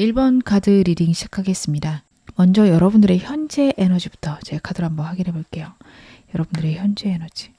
1번 카드 리딩 시작하겠습니다. 먼저 여러분들의 현재 에너지부터 제가 카드를 한번 확인해 볼게요. 여러분들의 현재 에너지.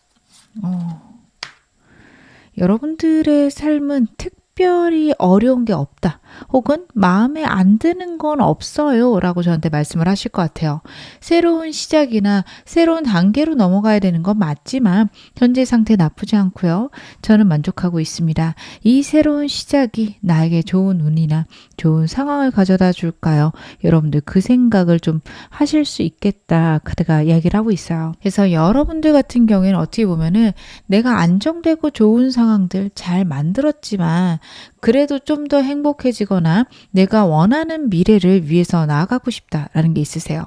여러분들의 삶은 특별히 어려운 게 없다. 혹은 마음에 안 드는 건 없어요 라고 저한테 말씀을 하실 것 같아요. 새로운 시작이나 새로운 단계로 넘어가야 되는 건 맞지만 현재 상태 나쁘지 않고요. 저는 만족하고 있습니다. 이 새로운 시작이 나에게 좋은 운이나 좋은 상황을 가져다 줄까요? 여러분들 그 생각을 좀 하실 수 있겠다 카드가 이야기를 하고 있어요. 그래서 여러분들 같은 경우에는 어떻게 보면은 내가 안정되고 좋은 상황들 잘 만들었지만 그래도 좀 더 행복해지거나 내가 원하는 미래를 위해서 나아가고 싶다라는 게 있으세요.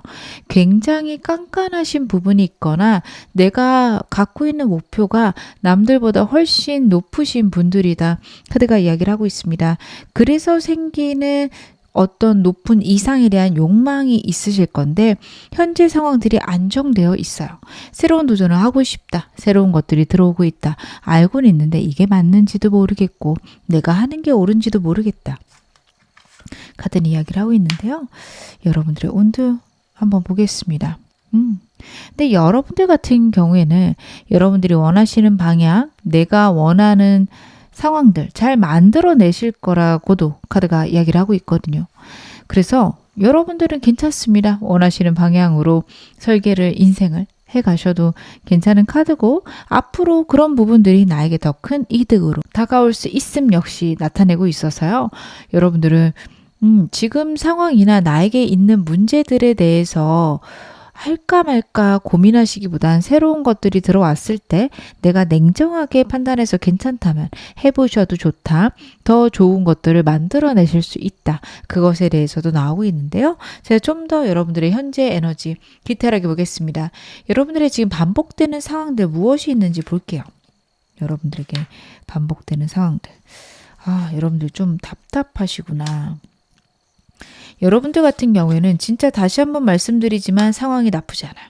굉장히 깐깐하신 부분이 있거나 내가 갖고 있는 목표가 남들보다 훨씬 높으신 분들이다. 카드가 이야기를 하고 있습니다. 그래서 생기는 어떤 높은 이상에 대한 욕망이 있으실 건데 현재 상황들이 안정되어 있어요. 새로운 도전을 하고 싶다. 새로운 것들이 들어오고 있다. 알고는 있는데 이게 맞는지도 모르겠고 내가 하는 게 옳은지도 모르겠다. 같은 이야기를 하고 있는데요. 여러분들의 운도 한번 보겠습니다. 근데 여러분들 같은 경우에는 여러분들이 원하시는 방향, 내가 원하는 상황들 잘 만들어내실 거라고도 카드가 이야기를 하고 있거든요. 그래서 여러분들은 괜찮습니다. 원하시는 방향으로 설계를 인생을 해가셔도 괜찮은 카드고 앞으로 그런 부분들이 나에게 더 큰 이득으로 다가올 수 있음 역시 나타내고 있어서요. 여러분들은 지금 상황이나 나에게 있는 문제들에 대해서 할까 말까 고민하시기보단 새로운 것들이 들어왔을 때 내가 냉정하게 판단해서 괜찮다면 해보셔도 좋다. 더 좋은 것들을 만들어내실 수 있다. 그것에 대해서도 나오고 있는데요. 제가 좀 더 여러분들의 현재 에너지 디테일하게 보겠습니다. 여러분들의 지금 반복되는 상황들 무엇이 있는지 볼게요. 여러분들에게 반복되는 상황들. 여러분들 좀 답답하시구나. 여러분들 같은 경우에는 진짜 다시 한번 말씀드리지만 상황이 나쁘지 않아요.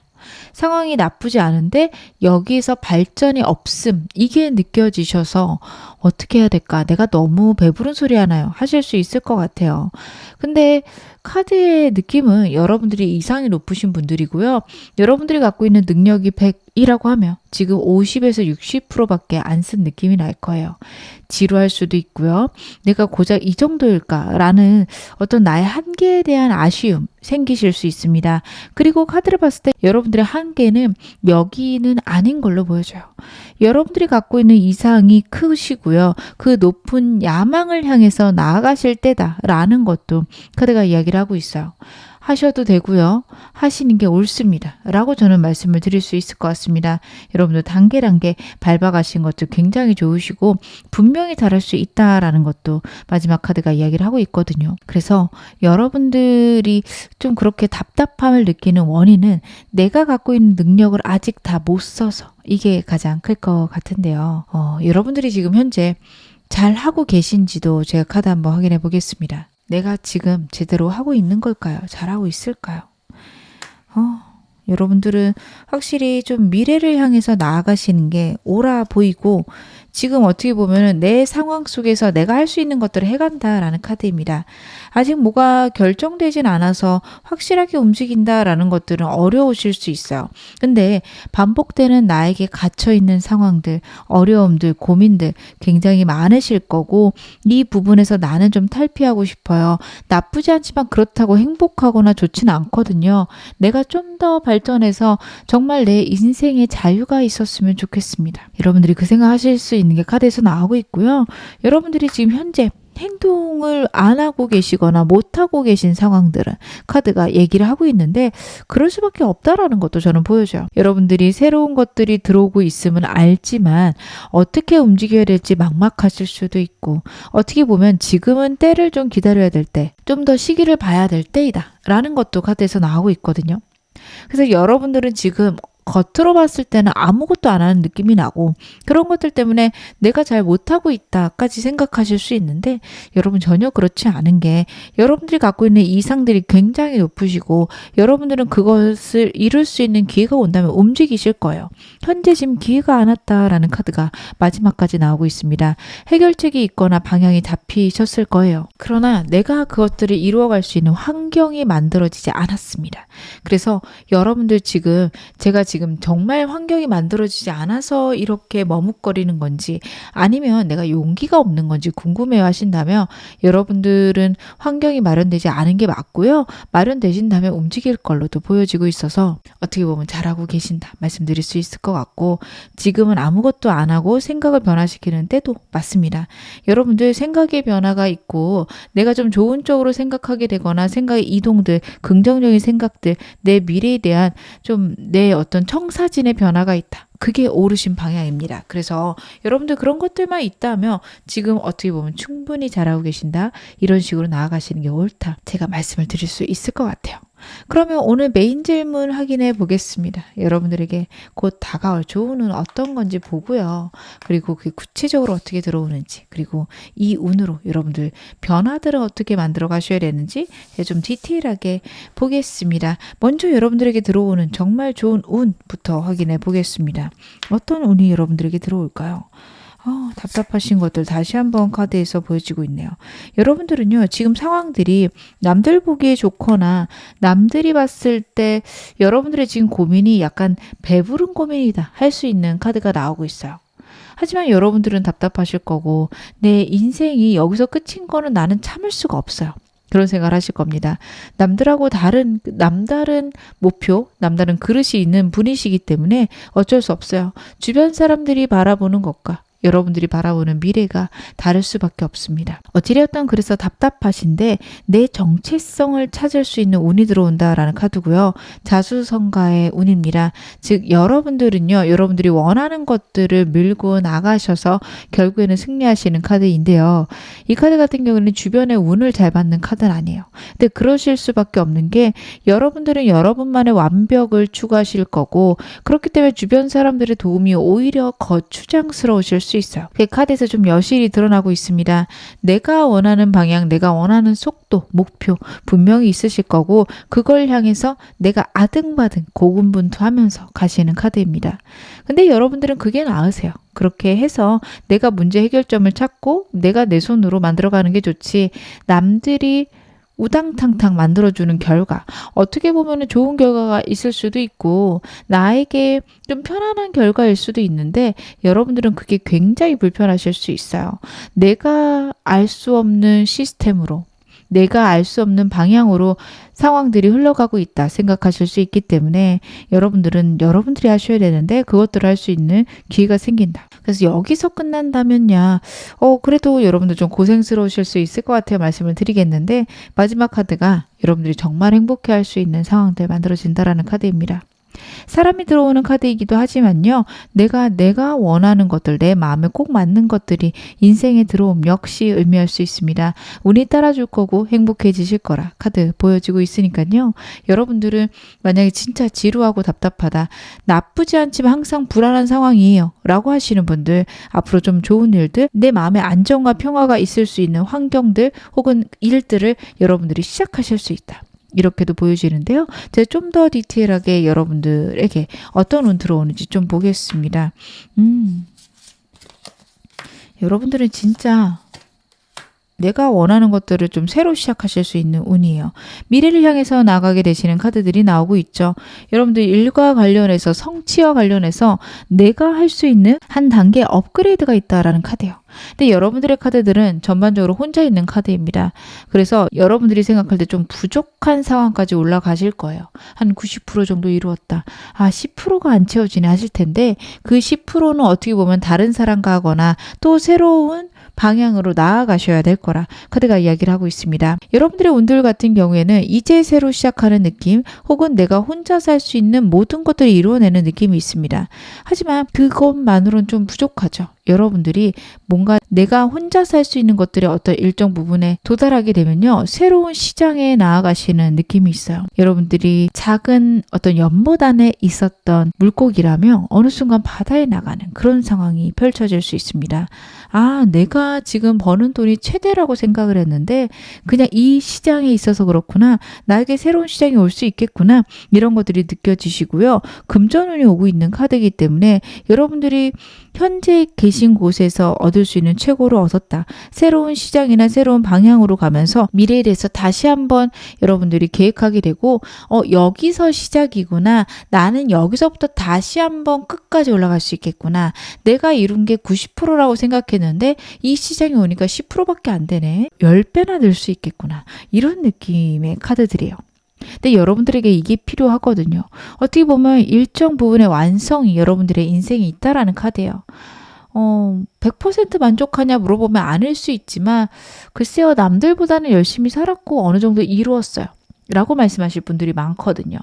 상황이 나쁘지 않은데 여기서 발전이 없음 이게 느껴지셔서 어떻게 해야 될까? 내가 너무 배부른 소리 하나요? 하실 수 있을 것 같아요. 근데 카드의 느낌은 여러분들이 이상이 높으신 분들이고요. 여러분들이 갖고 있는 능력이 100이라고 하면 지금 50에서 60%밖에 안 쓴 느낌이 날 거예요. 지루할 수도 있고요. 내가 고작 이 정도일까라는 어떤 나의 한계에 대한 아쉬움 생기실 수 있습니다. 그리고 카드를 봤을 때 여러분들의 한계는 여기는 아닌 걸로 보여져요. 여러분들이 갖고 있는 이상이 크시고요. 그 높은 야망을 향해서 나아가실 때다라는 것도 카드가 이야기를 하고 있어요. 하셔도 되고요. 하시는 게 옳습니다. 라고 저는 말씀을 드릴 수 있을 것 같습니다. 여러분들 단계 밟아가신 것도 굉장히 좋으시고 분명히 잘할 수 있다라는 것도 마지막 카드가 이야기를 하고 있거든요. 그래서 여러분들이 좀 그렇게 답답함을 느끼는 원인은 내가 갖고 있는 능력을 아직 다 못 써서 이게 가장 클 것 같은데요. 여러분들이 지금 현재 잘 하고 계신지도 제가 카드 한번 확인해 보겠습니다. 내가 지금 제대로 하고 있는 걸까요? 잘하고 있을까요? 여러분들은 확실히 좀 미래를 향해서 나아가시는 게 옳아 보이고 지금 어떻게 보면 내 상황 속에서 내가 할 수 있는 것들을 해간다라는 카드입니다. 아직 뭐가 결정되진 않아서 확실하게 움직인다라는 것들은 어려우실 수 있어요. 근데 반복되는 나에게 갇혀있는 상황들, 어려움들, 고민들 굉장히 많으실 거고 이 부분에서 나는 좀 탈피하고 싶어요. 나쁘지 않지만 그렇다고 행복하거나 좋지는 않거든요. 내가 좀 더 발전해서 정말 내 인생에 자유가 있었으면 좋겠습니다. 여러분들이 그 생각 하실 수 있는 게 카드에서 나오고 있고요. 여러분들이 지금 현재 행동을 안 하고 계시거나 못 하고 계신 상황들은 카드가 얘기를 하고 있는데 그럴 수밖에 없다라는 것도 저는 보여줘요. 여러분들이 새로운 것들이 들어오고 있음은 알지만 어떻게 움직여야 될지 막막하실 수도 있고 어떻게 보면 지금은 때를 좀 기다려야 될 때, 좀 더 시기를 봐야 될 때이다 라는 것도 카드에서 나오고 있거든요. 그래서 여러분들은 지금 겉으로 봤을 때는 아무것도 안 하는 느낌이 나고 그런 것들 때문에 내가 잘 못하고 있다까지 생각하실 수 있는데 여러분 전혀 그렇지 않은 게 여러분들이 갖고 있는 이상들이 굉장히 높으시고 여러분들은 그것을 이룰 수 있는 기회가 온다면 움직이실 거예요. 현재 지금 기회가 안 왔다라는 카드가 마지막까지 나오고 있습니다. 해결책이 있거나 방향이 잡히셨을 거예요. 그러나 내가 그것들을 이루어갈 수 있는 환경이 만들어지지 않았습니다. 그래서 여러분들 제가 지금 정말 환경이 만들어지지 않아서 이렇게 머뭇거리는 건지 아니면 내가 용기가 없는 건지 궁금해요 하신다면 여러분들은 환경이 마련되지 않은 게 맞고요. 마련되신다면 움직일 걸로도 보여지고 있어서 어떻게 보면 잘하고 계신다 말씀드릴 수 있을 것 같고 지금은 아무것도 안 하고 생각을 변화시키는 때도 맞습니다. 여러분들 생각의 변화가 있고 내가 좀 좋은 쪽으로 생각하게 되거나 생각의 이동들, 긍정적인 생각들, 내 미래에 대한 좀 내 어떤 청사진의 변화가 있다. 그게 오르신 방향입니다. 그래서 여러분들 그런 것들만 있다면 지금 어떻게 보면 충분히 잘하고 계신다. 이런 식으로 나아가시는 게 옳다. 제가 말씀을 드릴 수 있을 것 같아요. 그러면 오늘 메인 질문 확인해 보겠습니다. 여러분들에게 곧 다가올 좋은 운 어떤 건지 보고요. 그리고 그게 구체적으로 어떻게 들어오는지 그리고 이 운으로 여러분들 변화들을 어떻게 만들어 가셔야 되는지 좀 디테일하게 보겠습니다. 먼저 여러분들에게 들어오는 정말 좋은 운부터 확인해 보겠습니다. 어떤 운이 여러분들에게 들어올까요? 답답하신 것들 다시 한번 카드에서 보여지고 있네요. 여러분들은요, 지금 상황들이 남들 보기에 좋거나 남들이 봤을 때 여러분들의 지금 고민이 약간 배부른 고민이다 할 수 있는 카드가 나오고 있어요. 하지만 여러분들은 답답하실 거고 내 인생이 여기서 끝인 거는 나는 참을 수가 없어요. 그런 생각을 하실 겁니다. 남들하고 남다른 목표, 남다른 그릇이 있는 분이시기 때문에 어쩔 수 없어요. 주변 사람들이 바라보는 것과 여러분들이 바라보는 미래가 다를 수밖에 없습니다. 어찌되었든 그래서 답답하신데 내 정체성을 찾을 수 있는 운이 들어온다라는 카드고요. 자수성가의 운입니다. 즉 여러분들은요. 여러분들이 원하는 것들을 밀고 나가셔서 결국에는 승리하시는 카드인데요. 이 카드 같은 경우는 주변의 운을 잘 받는 카드는 아니에요. 근데 그러실 수밖에 없는 게 여러분들은 여러분만의 완벽을 추구하실 거고 그렇기 때문에 주변 사람들의 도움이 오히려 거추장스러우실 수 있어요. 그 카드에서 좀 여실히 드러나고 있습니다. 내가 원하는 방향, 내가 원하는 속도, 목표 분명히 있으실 거고 그걸 향해서 내가 아등바등 고군분투하면서 가시는 카드입니다. 근데 여러분들은 그게 나으세요. 그렇게 해서 내가 문제 해결점을 찾고 내가 내 손으로 만들어가는 게 좋지 남들이 우당탕탕 만들어주는 결과 어떻게 보면 좋은 결과가 있을 수도 있고 나에게 좀 편안한 결과일 수도 있는데 여러분들은 그게 굉장히 불편하실 수 있어요. 내가 알 수 없는 시스템으로 내가 알 수 없는 방향으로 상황들이 흘러가고 있다 생각하실 수 있기 때문에 여러분들은 여러분들이 하셔야 되는데 그것들을 할 수 있는 기회가 생긴다. 그래서 여기서 끝난다면야 그래도 여러분들 좀 고생스러우실 수 있을 것 같아요. 말씀을 드리겠는데 마지막 카드가 여러분들이 정말 행복해할 수 있는 상황들 만들어진다라는 카드입니다. 사람이 들어오는 카드이기도 하지만요. 내가 원하는 것들, 내 마음에 꼭 맞는 것들이 인생에 들어옴 역시 의미할 수 있습니다. 운이 따라줄 거고 행복해지실 거라 카드 보여지고 있으니까요. 여러분들은 만약에 진짜 지루하고 답답하다, 나쁘지 않지만 항상 불안한 상황이에요 라고 하시는 분들 앞으로 좀 좋은 일들, 내 마음에 안정과 평화가 있을 수 있는 환경들 혹은 일들을 여러분들이 시작하실 수 있다. 이렇게도 보여지는데요. 제가 좀 더 디테일하게 여러분들에게 어떤 운 들어오는지 좀 보겠습니다. 여러분들은 진짜 내가 원하는 것들을 좀 새로 시작하실 수 있는 운이에요. 미래를 향해서 나가게 되시는 카드들이 나오고 있죠. 여러분들 일과 관련해서 성취와 관련해서 내가 할 수 있는 한 단계 업그레이드가 있다라는 카드예요. 근데 여러분들의 카드들은 전반적으로 혼자 있는 카드입니다. 그래서 여러분들이 생각할 때 좀 부족한 상황까지 올라가실 거예요. 한 90% 정도 이루었다. 10%가 안 채워지네 하실 텐데 그 10%는 어떻게 보면 다른 사람과 하거나 또 새로운 방향으로 나아가셔야 될 거라 카드가 이야기를 하고 있습니다. 여러분들의 운들 같은 경우에는 이제 새로 시작하는 느낌 혹은 내가 혼자서 할 수 있는 모든 것들을 이루어내는 느낌이 있습니다. 하지만 그것만으로는 좀 부족하죠. 여러분들이 뭔가 내가 혼자서 할 수 있는 것들의 어떤 일정 부분에 도달하게 되면요. 새로운 시장에 나아가시는 느낌이 있어요. 여러분들이 작은 어떤 연못안에 있었던 물고기라면 어느 순간 바다에 나가는 그런 상황이 펼쳐질 수 있습니다. 아, 내가 지금 버는 돈이 최대라고 생각을 했는데 그냥 이 시장에 있어서 그렇구나. 나에게 새로운 시장이 올 수 있겠구나. 이런 것들이 느껴지시고요. 금전운이 오고 있는 카드이기 때문에 여러분들이 현재 계신 곳에서 얻을 수 있는 최고를 얻었다. 새로운 시장이나 새로운 방향으로 가면서 미래에 대해서 다시 한번 여러분들이 계획하게 되고 여기서 시작이구나. 나는 여기서부터 다시 한번 끝까지 올라갈 수 있겠구나. 내가 이룬 게 90%라고 생각했는데 이 시장이 오니까 10%밖에 안 되네. 10배나 늘 수 있겠구나. 이런 느낌의 카드들이에요. 근데 여러분들에게 이게 필요하거든요. 어떻게 보면 일정 부분의 완성이 여러분들의 인생에 있다라는 카드예요. 100% 만족하냐 물어보면 아닐 수 있지만 글쎄요, 남들보다는 열심히 살았고 어느 정도 이루었어요. 라고 말씀하실 분들이 많거든요.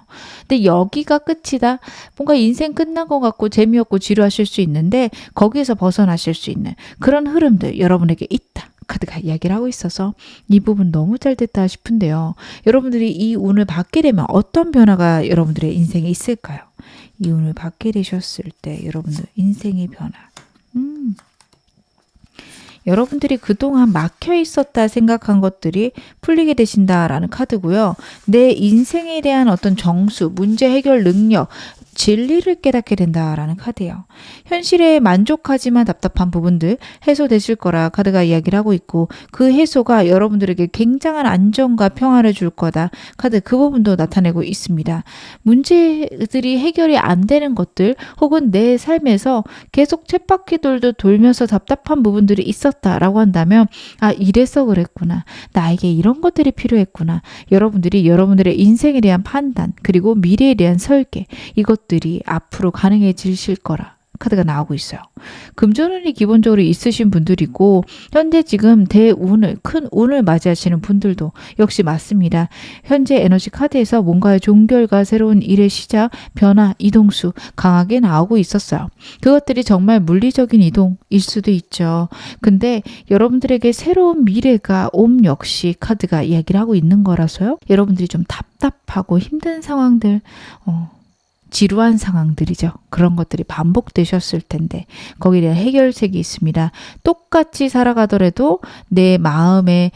근데 여기가 끝이다. 뭔가 인생 끝난 것 같고 재미없고 지루하실 수 있는데 거기에서 벗어나실 수 있는 그런 흐름들 여러분에게 있다. 카드가 이야기를 하고 있어서 이 부분 너무 잘 됐다 싶은데요. 여러분들이 이 운을 받게 되면 어떤 변화가 여러분들의 인생에 있을까요? 이 운을 받게 되셨을 때 여러분들 인생의 변화. 여러분들이 그동안 막혀 있었다 생각한 것들이 풀리게 되신다라는 카드고요. 내 인생에 대한 어떤 정수, 문제 해결 능력, 진리를 깨닫게 된다라는 카드예요. 현실에 만족하지만 답답한 부분들 해소되실 거라 카드가 이야기를 하고 있고 그 해소가 여러분들에게 굉장한 안정과 평화를 줄 거다. 카드 그 부분도 나타내고 있습니다. 문제들이 해결이 안 되는 것들 혹은 내 삶에서 계속 쳇바퀴 돌면서 답답한 부분들이 있었다라고 한다면 아, 이래서 그랬구나. 나에게 이런 것들이 필요했구나. 여러분들이 여러분들의 인생에 대한 판단 그리고 미래에 대한 설계 이것들이 앞으로 가능해지실 거라 카드가 나오고 있어요. 금전운이 기본적으로 있으신 분들이고 현재 지금 대운을 큰 운을 맞이하시는 분들도 역시 맞습니다. 현재 에너지 카드에서 뭔가의 종결과 새로운 일의 시작, 변화, 이동수 강하게 나오고 있었어요. 그것들이 정말 물리적인 이동일 수도 있죠. 근데 여러분들에게 새로운 미래가 옴 역시 카드가 이야기를 하고 있는 거라서요. 여러분들이 좀 답답하고 힘든 상황들 지루한 상황들이죠. 그런 것들이 반복되셨을 텐데 거기에 대한 해결책이 있습니다. 똑같이 살아가더라도 내 마음의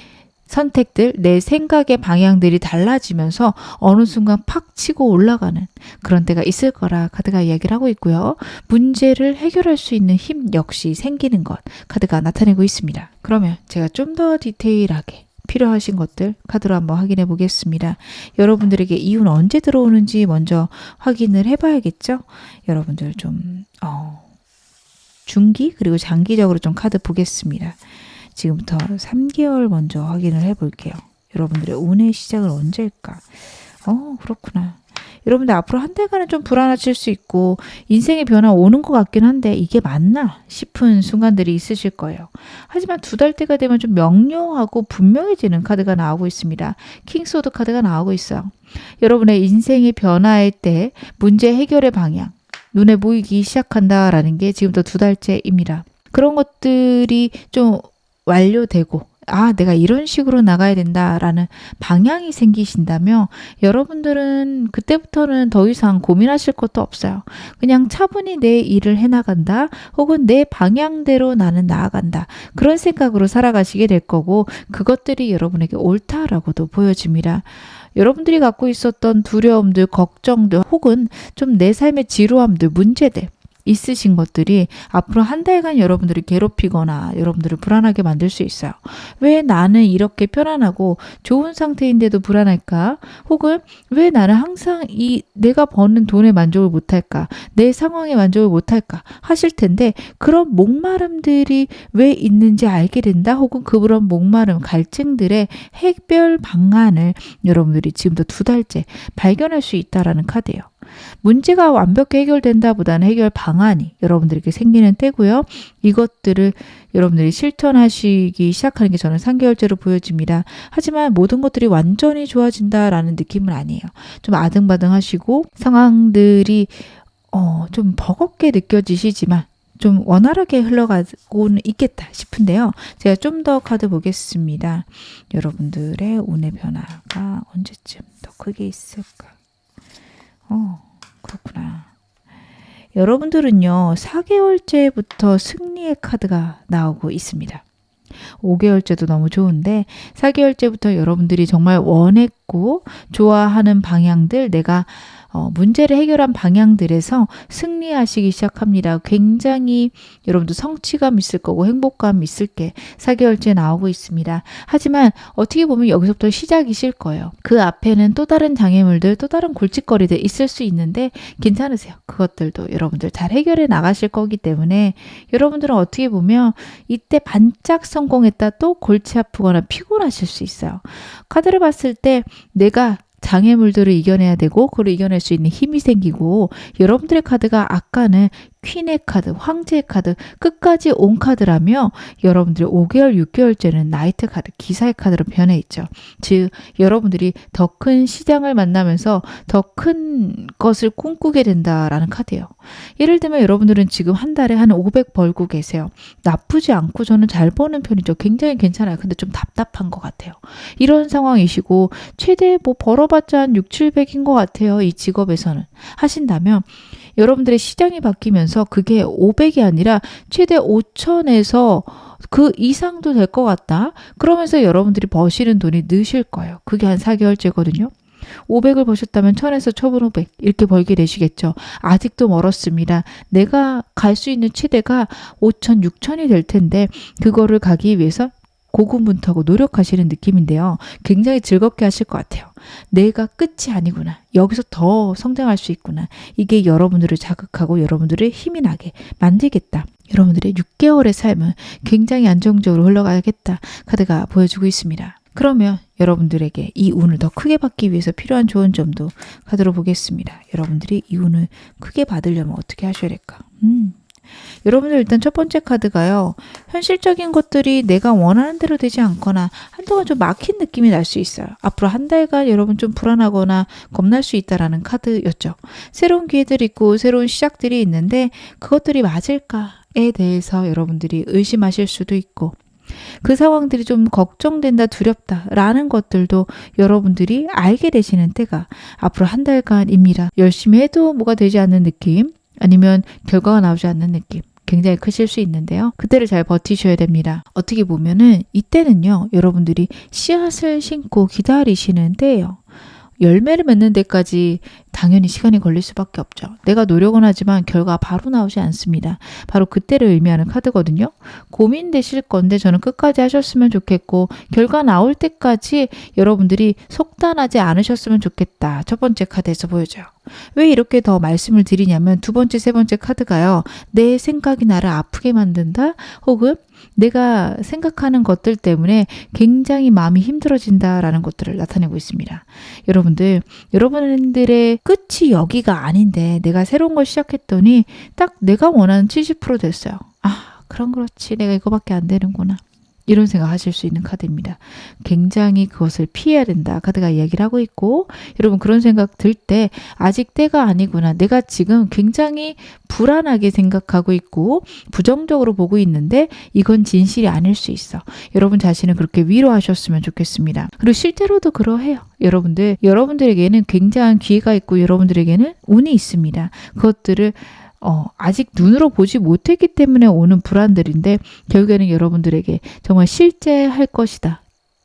선택들, 내 생각의 방향들이 달라지면서 어느 순간 팍 치고 올라가는 그런 때가 있을 거라 카드가 이야기를 하고 있고요. 문제를 해결할 수 있는 힘 역시 생기는 것 카드가 나타내고 있습니다. 그러면 제가 좀 더 디테일하게 필요하신 것들 카드로 한번 확인해 보겠습니다. 여러분들에게 이 운 언제 들어오는지 먼저 확인을 해봐야겠죠? 여러분들 좀 중기 그리고 장기적으로 좀 카드 보겠습니다. 지금부터 3개월 먼저 확인을 해볼게요. 여러분들의 운의 시작은 언제일까? 그렇구나. 여러분들 앞으로 한 달간은 좀 불안하실 수 있고 인생의 변화 오는 것 같긴 한데 이게 맞나 싶은 순간들이 있으실 거예요. 하지만 2달째가 되면 좀 명료하고 분명해지는 카드가 나오고 있습니다. 킹소드 카드가 나오고 있어요. 여러분의 인생의 변화일 때 문제 해결의 방향 눈에 보이기 시작한다라는 게 지금부터 2달째입니다. 그런 것들이 좀 완료되고 아, 내가 이런 식으로 나가야 된다라는 방향이 생기신다면 여러분들은 그때부터는 더 이상 고민하실 것도 없어요. 그냥 차분히 내 일을 해나간다 혹은 내 방향대로 나는 나아간다. 그런 생각으로 살아가시게 될 거고 그것들이 여러분에게 옳다라고도 보여집니다. 여러분들이 갖고 있었던 두려움들, 걱정들 혹은 좀 내 삶의 지루함들, 문제들 있으신 것들이 앞으로 한 달간 여러분들을 괴롭히거나 여러분들을 불안하게 만들 수 있어요. 왜 나는 이렇게 편안하고 좋은 상태인데도 불안할까? 혹은 왜 나는 항상 내가 버는 돈에 만족을 못할까? 내 상황에 만족을 못할까? 하실 텐데 그런 목마름들이 왜 있는지 알게 된다. 혹은 그런 목마름, 갈증들의 해결 방안을 여러분들이 지금도 2달째 발견할 수 있다라는 카드예요. 문제가 완벽히 해결된다 보다는 해결 방안이 여러분들에게 생기는 때고요. 이것들을 여러분들이 실천하시기 시작하는 게 저는 3개월째로 보여집니다. 하지만 모든 것들이 완전히 좋아진다라는 느낌은 아니에요. 좀 아등바등 하시고 상황들이 좀 버겁게 느껴지시지만 좀 원활하게 흘러가고는 있겠다 싶은데요. 제가 좀 더 카드 보겠습니다. 여러분들의 운의 변화가 언제쯤 더 크게 있을까? 그렇구나. 여러분들은요, 4개월째부터 승리의 카드가 나오고 있습니다. 5개월째도 너무 좋은데 4개월째부터 여러분들이 정말 원했고 좋아하는 방향들, 내가 문제를 해결한 방향들에서 승리하시기 시작합니다. 굉장히 여러분도 성취감 있을 거고 행복감 있을 게 4개월째 나오고 있습니다. 하지만 어떻게 보면 여기서부터 시작이실 거예요. 그 앞에는 또 다른 장애물들, 또 다른 골칫거리들 있을 수 있는데 괜찮으세요. 그것들도 여러분들 잘 해결해 나가실 거기 때문에 여러분들은 어떻게 보면 이때 반짝 성공했다 또 골치 아프거나 피곤하실 수 있어요. 카드를 봤을 때 내가 장애물들을 이겨내야 되고 그걸 이겨낼 수 있는 힘이 생기고, 여러분들의 카드가 아까는 퀸의 카드, 황제의 카드, 끝까지 온 카드라며 여러분들의 5개월, 6개월째는 나이트 카드, 기사의 카드로 변해 있죠. 즉 여러분들이 더 큰 시장을 만나면서 더 큰 것을 꿈꾸게 된다라는 카드예요. 예를 들면 여러분들은 지금 한 달에 한 500 벌고 계세요. 나쁘지 않고 저는 잘 버는 편이죠. 굉장히 괜찮아요. 근데 좀 답답한 것 같아요. 이런 상황이시고 최대 벌어봤자 한 6, 700인 것 같아요. 이 직업에서는. 하신다면 여러분들의 시장이 바뀌면서 그게 500이 아니라 최대 5,000에서 그 이상도 될 것 같다. 그러면서 여러분들이 버시는 돈이 느실 거예요. 그게 한 4개월째거든요. 500을 버셨다면 1000에서 1500 이렇게 벌게 되시겠죠. 아직도 멀었습니다. 내가 갈 수 있는 최대가 5000, 6000이 될 텐데 그거를 가기 위해서 고군분투하고 노력하시는 느낌인데요. 굉장히 즐겁게 하실 것 같아요. 내가 끝이 아니구나. 여기서 더 성장할 수 있구나. 이게 여러분들을 자극하고 여러분들을 힘이 나게 만들겠다. 여러분들의 6개월의 삶은 굉장히 안정적으로 흘러가야겠다. 카드가 보여주고 있습니다. 그러면 여러분들에게 이 운을 더 크게 받기 위해서 필요한 좋은 점도 카드로 보겠습니다. 여러분들이 이 운을 크게 받으려면 어떻게 하셔야 될까? 여러분들 일단 첫 번째 카드가요. 현실적인 것들이 내가 원하는 대로 되지 않거나 한동안 좀 막힌 느낌이 날 수 있어요. 앞으로 한 달간 여러분 좀 불안하거나 겁날 수 있다라는 카드였죠. 새로운 기회들이 있고 새로운 시작들이 있는데 그것들이 맞을까에 대해서 여러분들이 의심하실 수도 있고, 그 상황들이 좀 걱정된다, 두렵다라는 것들도 여러분들이 알게 되시는 때가 앞으로 한 달간입니다. 열심히 해도 뭐가 되지 않는 느낌, 아니면 결과가 나오지 않는 느낌 굉장히 크실 수 있는데요. 그때를 잘 버티셔야 됩니다. 어떻게 보면은 이때는요, 여러분들이 씨앗을 심고 기다리시는 때예요. 열매를 맺는 데까지 당연히 시간이 걸릴 수밖에 없죠. 내가 노력은 하지만 결과가 바로 나오지 않습니다. 바로 그때를 의미하는 카드거든요. 고민되실 건데 저는 끝까지 하셨으면 좋겠고 결과 나올 때까지 여러분들이 속단하지 않으셨으면 좋겠다. 첫 번째 카드에서 보여줘요. 왜 이렇게 더 말씀을 드리냐면 두 번째, 세 번째 카드가요. 내 생각이 나를 아프게 만든다. 혹은 내가 생각하는 것들 때문에 굉장히 마음이 힘들어진다라는 것들을 나타내고 있습니다. 여러분들의 끝이 여기가 아닌데 내가 새로운 걸 시작했더니 딱 내가 원하는 70% 됐어요. 아, 그럼 그렇지. 내가 이거밖에 안 되는구나. 이런 생각 하실 수 있는 카드입니다. 굉장히 그것을 피해야 된다. 카드가 이야기를 하고 있고, 여러분 그런 생각 들 때 아직 때가 아니구나. 내가 지금 굉장히 불안하게 생각하고 있고 부정적으로 보고 있는데 이건 진실이 아닐 수 있어. 여러분 자신을 그렇게 위로하셨으면 좋겠습니다. 그리고 실제로도 그러해요. 여러분들에게는 굉장한 기회가 있고 여러분들에게는 운이 있습니다. 그것들을 아직 눈으로 보지 못했기 때문에 오는 불안들인데 결국에는 여러분들에게 정말 실제할 것이다.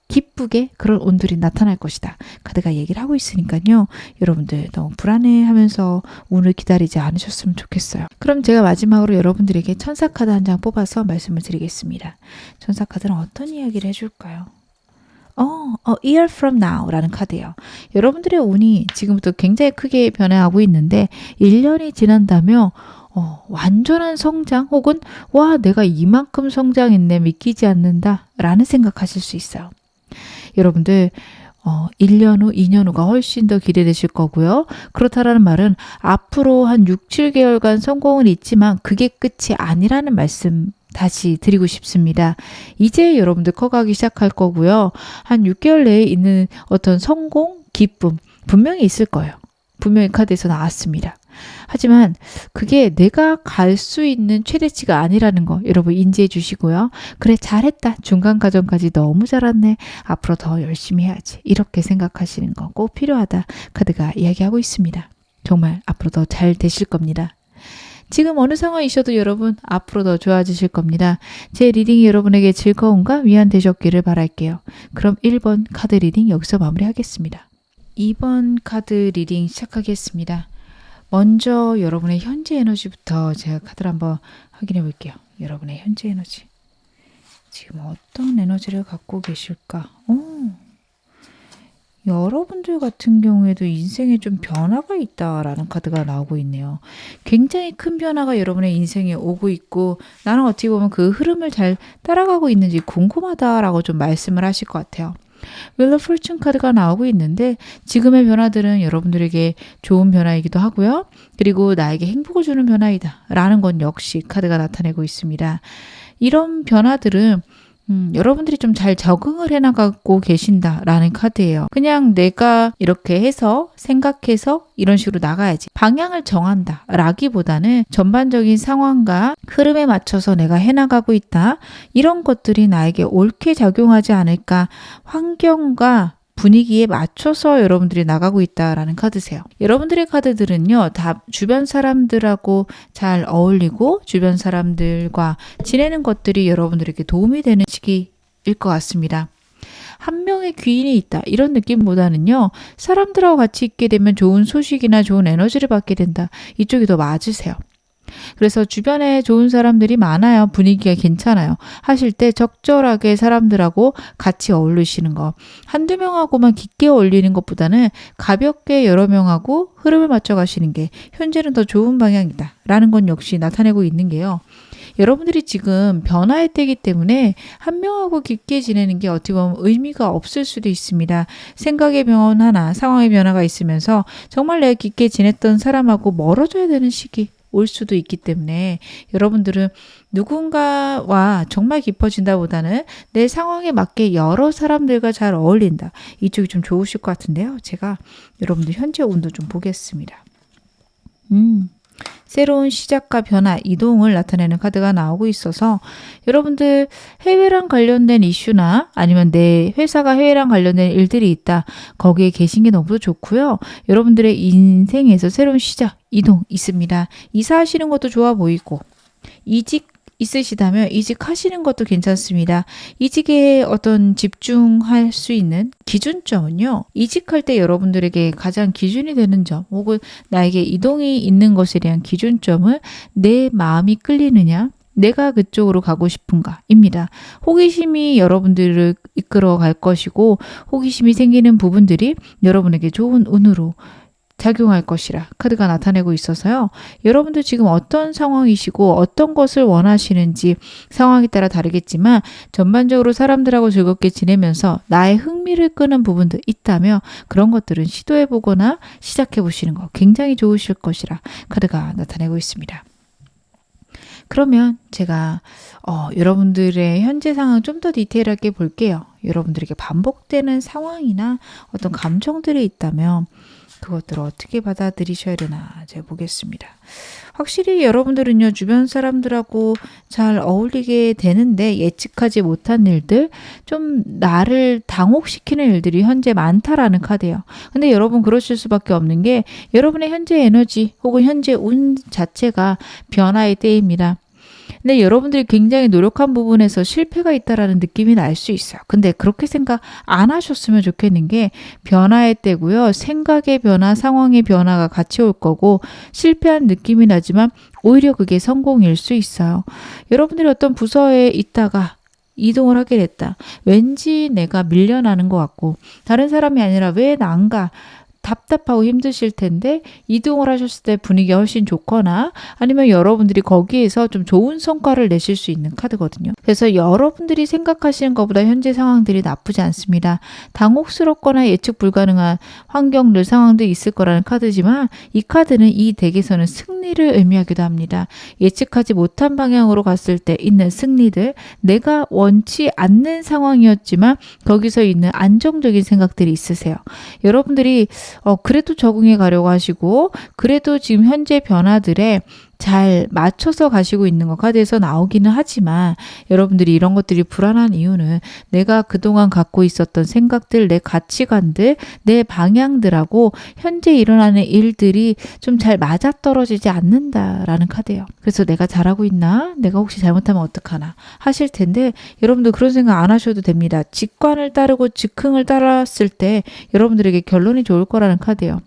기쁘게 그런 운들이 나타날 것이다. 카드가 얘기를 하고 있으니까요. 여러분들 너무 불안해하면서 운을 기다리지 않으셨으면 좋겠어요. 그럼 제가 마지막으로 여러분들에게 천사 카드 한 장 뽑아서 말씀을 드리겠습니다. 천사 카드는 어떤 이야기를 해줄까요? A year from now 라는 카드예요. 여러분들의 운이 지금부터 굉장히 크게 변해가고 있는데 1년이 지난다면 완전한 성장 혹은 와 내가 이만큼 성장했네 믿기지 않는다 라는 생각하실 수 있어요. 여러분들 1년 후, 2년 후가 훨씬 더 기대되실 거고요. 그렇다라는 말은 앞으로 한 6, 7개월간 성공은 있지만 그게 끝이 아니라는 말씀 다시 드리고 싶습니다. 이제 여러분들 커가기 시작할 거고요. 한 6개월 내에 있는 어떤 성공, 기쁨 분명히 있을 거예요. 분명히 카드에서 나왔습니다. 하지만 그게 내가 갈 수 있는 최대치가 아니라는 거 여러분 인지해 주시고요. 그래 잘했다. 중간 과정까지 너무 잘했네. 앞으로 더 열심히 해야지. 이렇게 생각하시는 거 꼭 필요하다. 카드가 이야기하고 있습니다. 정말 앞으로 더 잘 되실 겁니다. 지금 어느 상황이셔도 여러분 앞으로 더 좋아지실 겁니다. 제 리딩이 여러분에게 즐거움과 위안 되셨기를 바랄게요. 그럼 1번 카드 리딩 여기서 마무리하겠습니다. 2번 카드 리딩 시작하겠습니다. 먼저 여러분의 현재 에너지부터 제가 카드를 한번 확인해 볼게요. 여러분의 현재 에너지. 지금 어떤 에너지를 갖고 계실까? 여러분들 같은 경우에도 인생에 좀 변화가 있다라는 카드가 나오고 있네요. 굉장히 큰 변화가 여러분의 인생에 오고 있고 나는 어떻게 보면 그 흐름을 잘 따라가고 있는지 궁금하다라고 좀 말씀을 하실 것 같아요. 윌 오브 포춘 카드가 나오고 있는데 지금의 변화들은 여러분들에게 좋은 변화이기도 하고요. 그리고 나에게 행복을 주는 변화이다 라는 건 역시 카드가 나타내고 있습니다. 이런 변화들은 여러분들이 좀 잘 적응을 해나가고 계신다라는 카드예요. 그냥 내가 이렇게 해서 생각해서 이런 식으로 나가야지. 방향을 정한다 라기보다는 전반적인 상황과 흐름에 맞춰서 내가 해나가고 있다. 이런 것들이 나에게 옳게 작용하지 않을까. 환경과 분위기에 맞춰서 여러분들이 나가고 있다라는 카드세요. 여러분들의 카드들은요, 다 주변 사람들하고 잘 어울리고 주변 사람들과 지내는 것들이 여러분들에게 도움이 되는 시기일 것 같습니다. 한 명의 귀인이 있다 이런 느낌보다는요, 사람들하고 같이 있게 되면 좋은 소식이나 좋은 에너지를 받게 된다. 이쪽이 더 맞으세요. 그래서 주변에 좋은 사람들이 많아요. 분위기가 괜찮아요. 하실 때 적절하게 사람들하고 같이 어울리시는 거. 한두 명하고만 깊게 어울리는 것보다는 가볍게 여러 명하고 흐름을 맞춰 가시는 게 현재는 더 좋은 방향이다 라는 건 역시 나타내고 있는 게요. 여러분들이 지금 변화의 때이기 때문에 한 명하고 깊게 지내는 게 어떻게 보면 의미가 없을 수도 있습니다. 생각의 변화나 상황의 변화가 있으면서 정말 내가 깊게 지냈던 사람하고 멀어져야 되는 시기 올 수도 있기 때문에 여러분들은 누군가와 정말 깊어진다 보다는 내 상황에 맞게 여러 사람들과 잘 어울린다. 이쪽이 좀 좋으실 것 같은데요. 제가 여러분들 현재 운도 좀 보겠습니다. 새로운 시작과 변화, 이동을 나타내는 카드가 나오고 있어서 여러분들 해외랑 관련된 이슈나 아니면 내 회사가 해외랑 관련된 일들이 있다. 거기에 계신 게 너무 좋고요. 여러분들의 인생에서 새로운 시작, 이동 있습니다. 이사하시는 것도 좋아 보이고 이직 있으시다면 이직하시는 것도 괜찮습니다. 이직에 어떤 집중할 수 있는 기준점은요. 이직할 때 여러분들에게 가장 기준이 되는 점 혹은 나에게 이동이 있는 것에 대한 기준점은 내 마음이 끌리느냐 내가 그쪽으로 가고 싶은가입니다. 호기심이 여러분들을 이끌어 갈 것이고 호기심이 생기는 부분들이 여러분에게 좋은 운으로 작용할 것이라 카드가 나타내고 있어서요. 여러분들 지금 어떤 상황이시고 어떤 것을 원하시는지 상황에 따라 다르겠지만 전반적으로 사람들하고 즐겁게 지내면서 나의 흥미를 끄는 부분도 있다며 그런 것들은 시도해보거나 시작해보시는 거 굉장히 좋으실 것이라 카드가 나타내고 있습니다. 그러면 제가 여러분들의 현재 상황 좀 더 디테일하게 볼게요. 여러분들에게 반복되는 상황이나 어떤 감정들이 있다면 그것들을 어떻게 받아들이셔야 되나 제가 보겠습니다. 확실히 여러분들은요 주변 사람들하고 잘 어울리게 되는데 예측하지 못한 일들 좀 나를 당혹시키는 일들이 현재 많다라는 카드예요. 근데 여러분 그러실 수밖에 없는 게 여러분의 현재 에너지 혹은 현재 운 자체가 변화의 때입니다. 근데 여러분들이 굉장히 노력한 부분에서 실패가 있다라는 느낌이 날 수 있어요. 근데 그렇게 생각 안 하셨으면 좋겠는 게 변화의 때고요. 생각의 변화, 상황의 변화가 같이 올 거고 실패한 느낌이 나지만 오히려 그게 성공일 수 있어요. 여러분들이 어떤 부서에 있다가 이동을 하게 됐다. 왠지 내가 밀려나는 것 같고 다른 사람이 아니라 왜 난가? 답답하고 힘드실 텐데 이동을 하셨을 때 분위기가 훨씬 좋거나 아니면 여러분들이 거기에서 좀 좋은 성과를 내실 수 있는 카드거든요. 그래서 여러분들이 생각하시는 것보다 현재 상황들이 나쁘지 않습니다. 당혹스럽거나 예측 불가능한 환경들, 상황들이 있을 거라는 카드지만 이 카드는 이 덱에서는 승리를 의미하기도 합니다. 예측하지 못한 방향으로 갔을 때 있는 승리들, 내가 원치 않는 상황이었지만 거기서 있는 안정적인 생각들이 있으세요. 여러분들이 그래도 적응해 가려고 하시고 그래도 지금 현재 변화들에 잘 맞춰서 가시고 있는 것 카드에서 나오기는 하지만 여러분들이 이런 것들이 불안한 이유는 내가 그동안 갖고 있었던 생각들, 내 가치관들, 내 방향들하고 현재 일어나는 일들이 좀 잘 맞아떨어지지 않는다라는 카드예요. 그래서 내가 잘하고 있나? 내가 혹시 잘못하면 어떡하나? 하실 텐데 여러분들 그런 생각 안 하셔도 됩니다. 직관을 따르고 즉흥을 따랐을 때 여러분들에게 결론이 좋을 거라는 카드예요.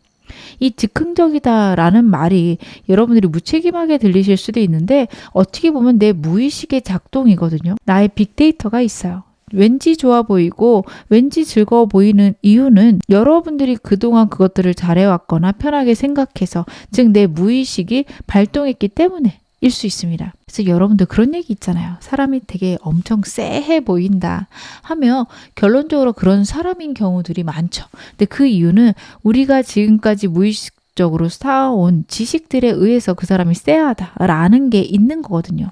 이 즉흥적이다라는 말이 여러분들이 무책임하게 들리실 수도 있는데 어떻게 보면 내 무의식의 작동이거든요. 나의 빅데이터가 있어요. 왠지 좋아 보이고 왠지 즐거워 보이는 이유는 여러분들이 그동안 그것들을 잘해왔거나 편하게 생각해서 즉 내 무의식이 발동했기 때문에 일 수 있습니다. 그래서 여러분들 그런 얘기 있잖아요. 사람이 되게 엄청 쎄해 보인다 하며 결론적으로 그런 사람인 경우들이 많죠. 근데 그 이유는 우리가 지금까지 무의식적으로 쌓아온 지식들에 의해서 그 사람이 쎄하다라는 게 있는 거거든요.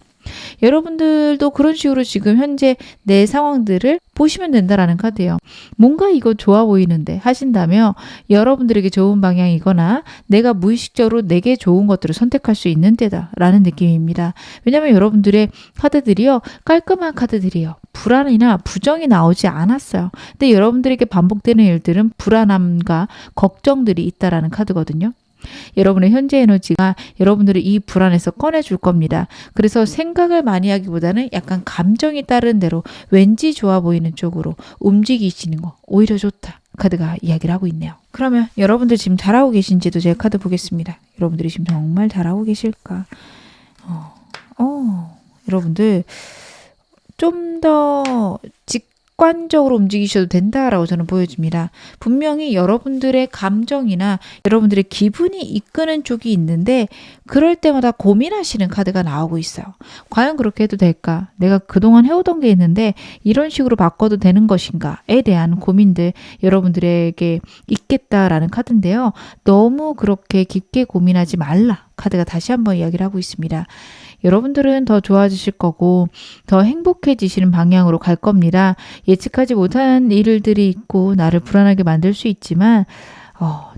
여러분들도 그런 식으로 지금 현재 내 상황들을 보시면 된다라는 카드예요. 뭔가 이거 좋아 보이는데 하신다면 여러분들에게 좋은 방향이거나 내가 무의식적으로 내게 좋은 것들을 선택할 수 있는 때다라는 느낌입니다. 왜냐하면 여러분들의 카드들이요. 깔끔한 카드들이에요. 불안이나 부정이 나오지 않았어요. 근데 여러분들에게 반복되는 일들은 불안함과 걱정들이 있다라는 카드거든요. 여러분의 현재 에너지가 여러분들을 이 불안에서 꺼내줄 겁니다. 그래서 생각을 많이 하기보다는 약간 감정이 따른 대로 왠지 좋아 보이는 쪽으로 움직이시는 거 오히려 좋다. 카드가 이야기를 하고 있네요. 그러면 여러분들 지금 잘하고 계신지도 제가 카드 보겠습니다. 여러분들이 지금 정말 잘하고 계실까? 여러분들 좀 더 직관적으로 움직이셔도 된다라고 저는 보여집니다. 분명히 여러분들의 감정이나 여러분들의 기분이 이끄는 쪽이 있는데 그럴 때마다 고민하시는 카드가 나오고 있어요. 과연 그렇게 해도 될까? 내가 그동안 해오던 게 있는데 이런 식으로 바꿔도 되는 것인가에 대한 고민들 여러분들에게 있겠다라는 카드인데요. 너무 그렇게 깊게 고민하지 말라. 카드가 다시 한번 이야기를 하고 있습니다. 여러분들은 더 좋아지실 거고 더 행복해지시는 방향으로 갈 겁니다. 예측하지 못한 일들이 있고 나를 불안하게 만들 수 있지만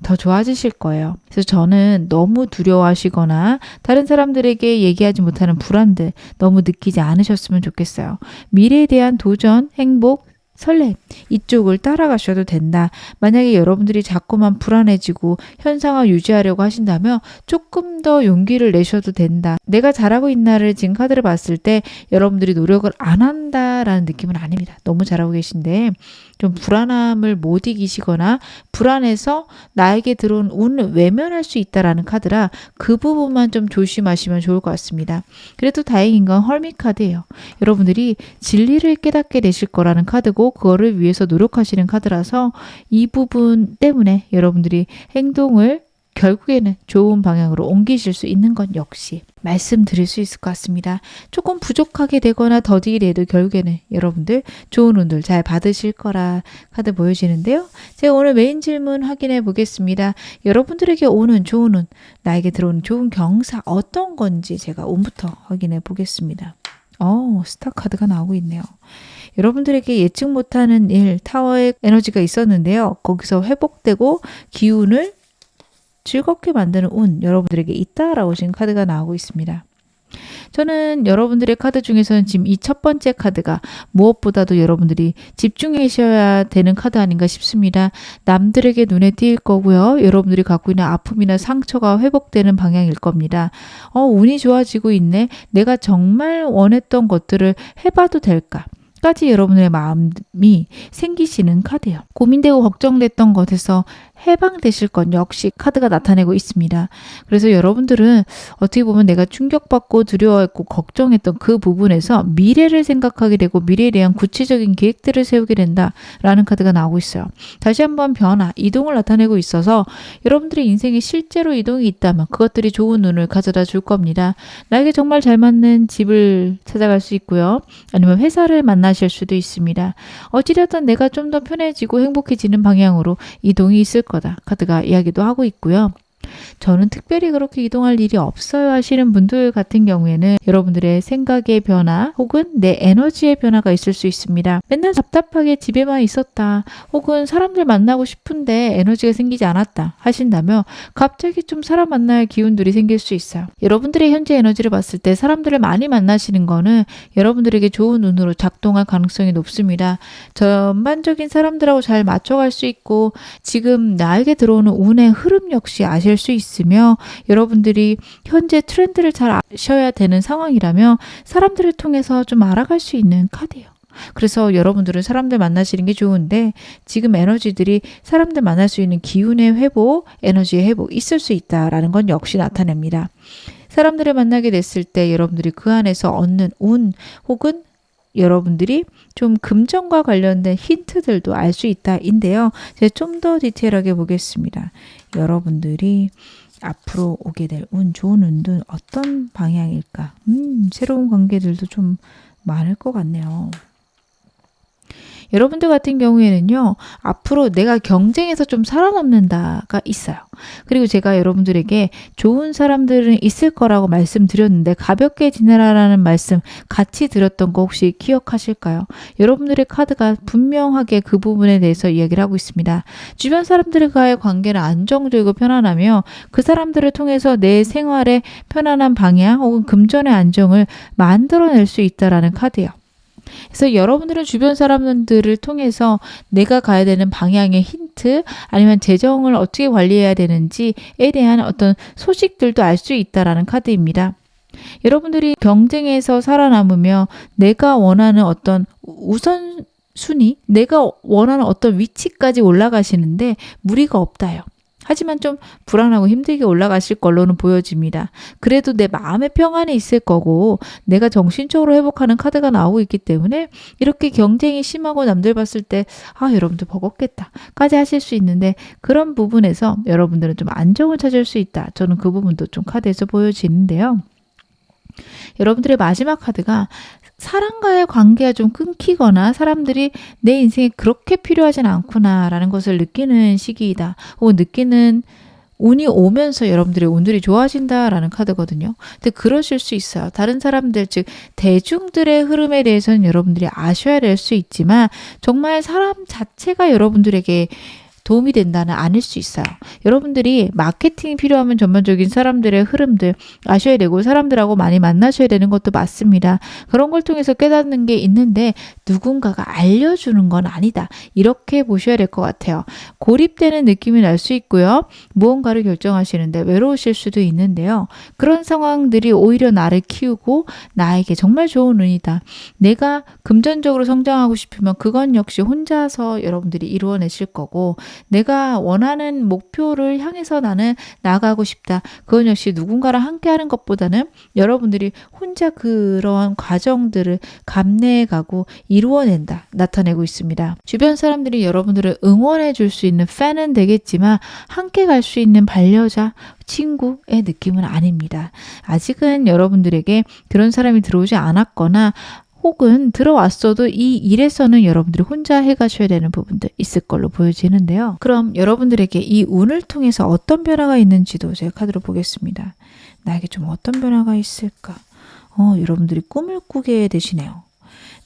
더 좋아지실 거예요. 그래서 저는 너무 두려워하시거나 다른 사람들에게 얘기하지 못하는 불안들 너무 느끼지 않으셨으면 좋겠어요. 미래에 대한 도전, 행복, 설렘 이쪽을 따라가셔도 된다. 만약에 여러분들이 자꾸만 불안해지고 현상을 유지하려고 하신다면 조금 더 용기를 내셔도 된다. 내가 잘하고 있나를 지금 카드를 봤을 때 여러분들이 노력을 안 한다라는 느낌은 아닙니다. 너무 잘하고 계신데 좀 불안함을 못 이기시거나 불안해서 나에게 들어온 운을 외면할 수 있다라는 카드라 그 부분만 좀 조심하시면 좋을 것 같습니다. 그래도 다행인 건 헐밋 카드예요. 여러분들이 진리를 깨닫게 되실 거라는 카드고 그거를 위해서 노력하시는 카드라서 이 부분 때문에 여러분들이 행동을 결국에는 좋은 방향으로 옮기실 수 있는 건 역시 말씀드릴 수 있을 것 같습니다. 조금 부족하게 되거나 더디게도 결국에는 여러분들 좋은 운들 잘 받으실 거라 카드 보여지는데요. 제가 오늘 메인 질문 확인해 보겠습니다. 여러분들에게 오는 좋은 운, 나에게 들어오는 좋은 경사 어떤 건지 제가 운부터 확인해 보겠습니다. 스타 카드가 나오고 있네요. 여러분들에게 예측 못하는 일, 타워의 에너지가 있었는데요. 거기서 회복되고 기운을 즐겁게 만드는 운 여러분들에게 있다라고 지금 카드가 나오고 있습니다. 저는 여러분들의 카드 중에서는 지금 이 첫 번째 카드가 무엇보다도 여러분들이 집중하셔야 되는 카드 아닌가 싶습니다. 남들에게 눈에 띄일 거고요. 여러분들이 갖고 있는 아픔이나 상처가 회복되는 방향일 겁니다. 운이 좋아지고 있네. 내가 정말 원했던 것들을 해봐도 될까? 까지 여러분의 마음이 생기시는 카드예요. 고민되고 걱정됐던 것에서 해방되실 건 역시 카드가 나타내고 있습니다. 그래서 여러분들은 어떻게 보면 내가 충격받고 두려워했고 걱정했던 그 부분에서 미래를 생각하게 되고 미래에 대한 구체적인 계획들을 세우게 된다라는 카드가 나오고 있어요. 다시 한번 변화, 이동을 나타내고 있어서 여러분들의 인생에 실제로 이동이 있다면 그것들이 좋은 운을 가져다 줄 겁니다. 나에게 정말 잘 맞는 집을 찾아갈 수 있고요. 아니면 회사를 만나실 수도 있습니다. 어찌되었든 내가 좀 더 편해지고 행복해지는 방향으로 이동이 있을 거다. 카드가 이야기도 하고 있고요. 저는 특별히 그렇게 이동할 일이 없어요 하시는 분들 같은 경우에는 여러분들의 생각의 변화 혹은 내 에너지의 변화가 있을 수 있습니다. 맨날 답답하게 집에만 있었다 혹은 사람들 만나고 싶은데 에너지가 생기지 않았다 하신다면 갑자기 좀 사람 만날 기운들이 생길 수 있어요. 여러분들의 현재 에너지를 봤을 때 사람들을 많이 만나시는 거는 여러분들에게 좋은 운으로 작동할 가능성이 높습니다. 전반적인 사람들하고 잘 맞춰갈 수 있고 지금 나에게 들어오는 운의 흐름 역시 아실 수 있으며 여러분들이 현재 트렌드를 잘 아셔야 되는 상황이라며 사람들을 통해서 좀 알아갈 수 있는 카드예요. 그래서 여러분들은 사람들 만나시는 게 좋은데 지금 에너지들이 사람들 만날 수 있는 기운의 회복, 에너지의 회복 있을 수 있다라는 건 역시 나타냅니다. 사람들을 만나게 됐을 때 여러분들이 그 안에서 얻는 운 혹은 여러분들이 좀 금전과 관련된 힌트들도 알 수 있다인데요. 제가 좀 더 디테일하게 보겠습니다. 여러분들이 앞으로 오게 될 운, 좋은 운은 어떤 방향일까? 새로운 관계들도 좀 많을 것 같네요. 여러분들 같은 경우에는요, 앞으로 내가 경쟁에서 좀 살아남는다가 있어요. 그리고 제가 여러분들에게 좋은 사람들은 있을 거라고 말씀드렸는데 가볍게 지내라라는 말씀 같이 드렸던 거 혹시 기억하실까요? 여러분들의 카드가 분명하게 그 부분에 대해서 이야기를 하고 있습니다. 주변 사람들과의 관계는 안정적이고 편안하며 그 사람들을 통해서 내 생활의 편안한 방향 혹은 금전의 안정을 만들어낼 수 있다라는 카드예요. 그래서 여러분들은 주변 사람들을 통해서 내가 가야 되는 방향의 힌트 아니면 재정을 어떻게 관리해야 되는지에 대한 어떤 소식들도 알 수 있다라는 카드입니다. 여러분들이 경쟁에서 살아남으며 내가 원하는 어떤 우선순위, 내가 원하는 어떤 위치까지 올라가시는데 무리가 없다요. 하지만 좀 불안하고 힘들게 올라가실 걸로는 보여집니다. 그래도 내 마음의 평안이 있을 거고 내가 정신적으로 회복하는 카드가 나오고 있기 때문에 이렇게 경쟁이 심하고 남들 봤을 때 여러분들 버겁겠다 까지 하실 수 있는데 그런 부분에서 여러분들은 좀 안정을 찾을 수 있다. 저는 그 부분도 좀 카드에서 보여지는데요. 여러분들의 마지막 카드가 사람과의 관계가 좀 끊기거나 사람들이 내 인생에 그렇게 필요하진 않구나라는 것을 느끼는 시기이다. 혹은 느끼는 운이 오면서 여러분들의 운들이 좋아진다라는 카드거든요. 근데 그러실 수 있어요. 다른 사람들, 즉 대중들의 흐름에 대해서는 여러분들이 아셔야 될 수 있지만 정말 사람 자체가 여러분들에게 도움이 된다는 아닐 수 있어요. 여러분들이 마케팅이 필요하면 전반적인 사람들의 흐름들 아셔야 되고 사람들하고 많이 만나셔야 되는 것도 맞습니다. 그런 걸 통해서 깨닫는 게 있는데 누군가가 알려주는 건 아니다. 이렇게 보셔야 될 것 같아요. 고립되는 느낌이 날 수 있고요. 무언가를 결정하시는데 외로우실 수도 있는데요. 그런 상황들이 오히려 나를 키우고 나에게 정말 좋은 운이다. 내가 금전적으로 성장하고 싶으면 그건 역시 혼자서 여러분들이 이루어내실 거고 내가 원하는 목표를 향해서 나는 나아가고 싶다. 그건 역시 누군가랑 함께하는 것보다는 여러분들이 혼자 그러한 과정들을 감내해가고 이루어낸다. 나타내고 있습니다. 주변 사람들이 여러분들을 응원해 줄 수 있는 팬은 되겠지만 함께 갈 수 있는 반려자, 친구의 느낌은 아닙니다. 아직은 여러분들에게 그런 사람이 들어오지 않았거나 혹은 들어왔어도 이 일에서는 여러분들이 혼자 해가셔야 되는 부분도 있을 걸로 보여지는데요. 그럼 여러분들에게 이 운을 통해서 어떤 변화가 있는지도 제가 카드로 보겠습니다. 나에게 좀 어떤 변화가 있을까? 여러분들이 꿈을 꾸게 되시네요.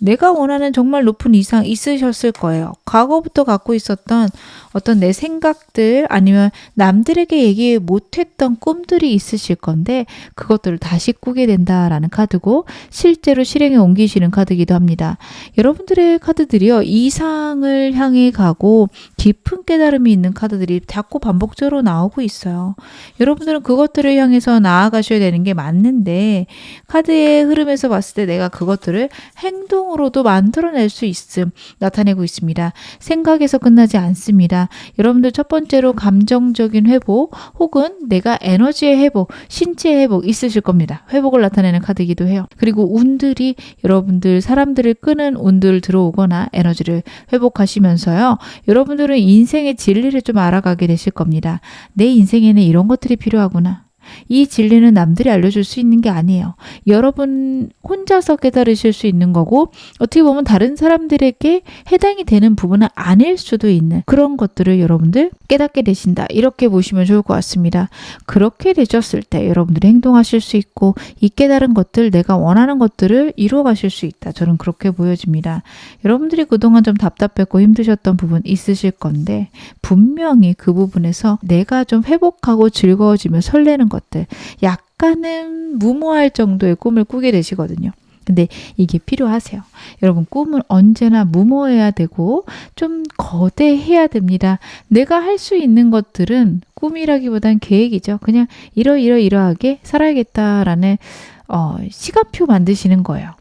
내가 원하는 정말 높은 이상 있으셨을 거예요. 과거부터 갖고 있었던 어떤 내 생각들 아니면 남들에게 얘기 못했던 꿈들이 있으실 건데 그것들을 다시 꾸게 된다라는 카드고 실제로 실행에 옮기시는 카드이기도 합니다. 여러분들의 카드들이요. 이상을 향해 가고 깊은 깨달음이 있는 카드들이 자꾸 반복적으로 나오고 있어요. 여러분들은 그것들을 향해서 나아가셔야 되는 게 맞는데 카드의 흐름에서 봤을 때 내가 그것들을 행동으로도 만들어낼 수 있음 나타내고 있습니다. 생각에서 끝나지 않습니다. 여러분들 첫 번째로 감정적인 회복 혹은 내가 에너지의 회복, 신체의 회복 있으실 겁니다. 회복을 나타내는 카드이기도 해요. 그리고 운들이 여러분들 사람들을 끄는 운들 들어오거나 에너지를 회복하시면서요. 여러분들은 인생의 진리를 좀 알아가게 되실 겁니다. 내 인생에는 이런 것들이 필요하구나. 이 진리는 남들이 알려줄 수 있는 게 아니에요. 여러분 혼자서 깨달으실 수 있는 거고 어떻게 보면 다른 사람들에게 해당이 되는 부분은 아닐 수도 있는 그런 것들을 여러분들 깨닫게 되신다. 이렇게 보시면 좋을 것 같습니다. 그렇게 되셨을 때 여러분들이 행동하실 수 있고 이 깨달은 것들 내가 원하는 것들을 이루어 가실 수 있다. 저는 그렇게 보여집니다. 여러분들이 그동안 좀 답답했고 힘드셨던 부분 있으실 건데 분명히 그 부분에서 내가 좀 회복하고 즐거워지며 설레는 것들 약간은 무모할 정도의 꿈을 꾸게 되시거든요. 근데 이게 필요하세요. 여러분 꿈은 언제나 무모해야 되고 좀 거대해야 됩니다. 내가 할 수 있는 것들은 꿈이라기보단 계획이죠. 그냥 이러하게 살아야겠다라는 시간표 만드시는 거예요.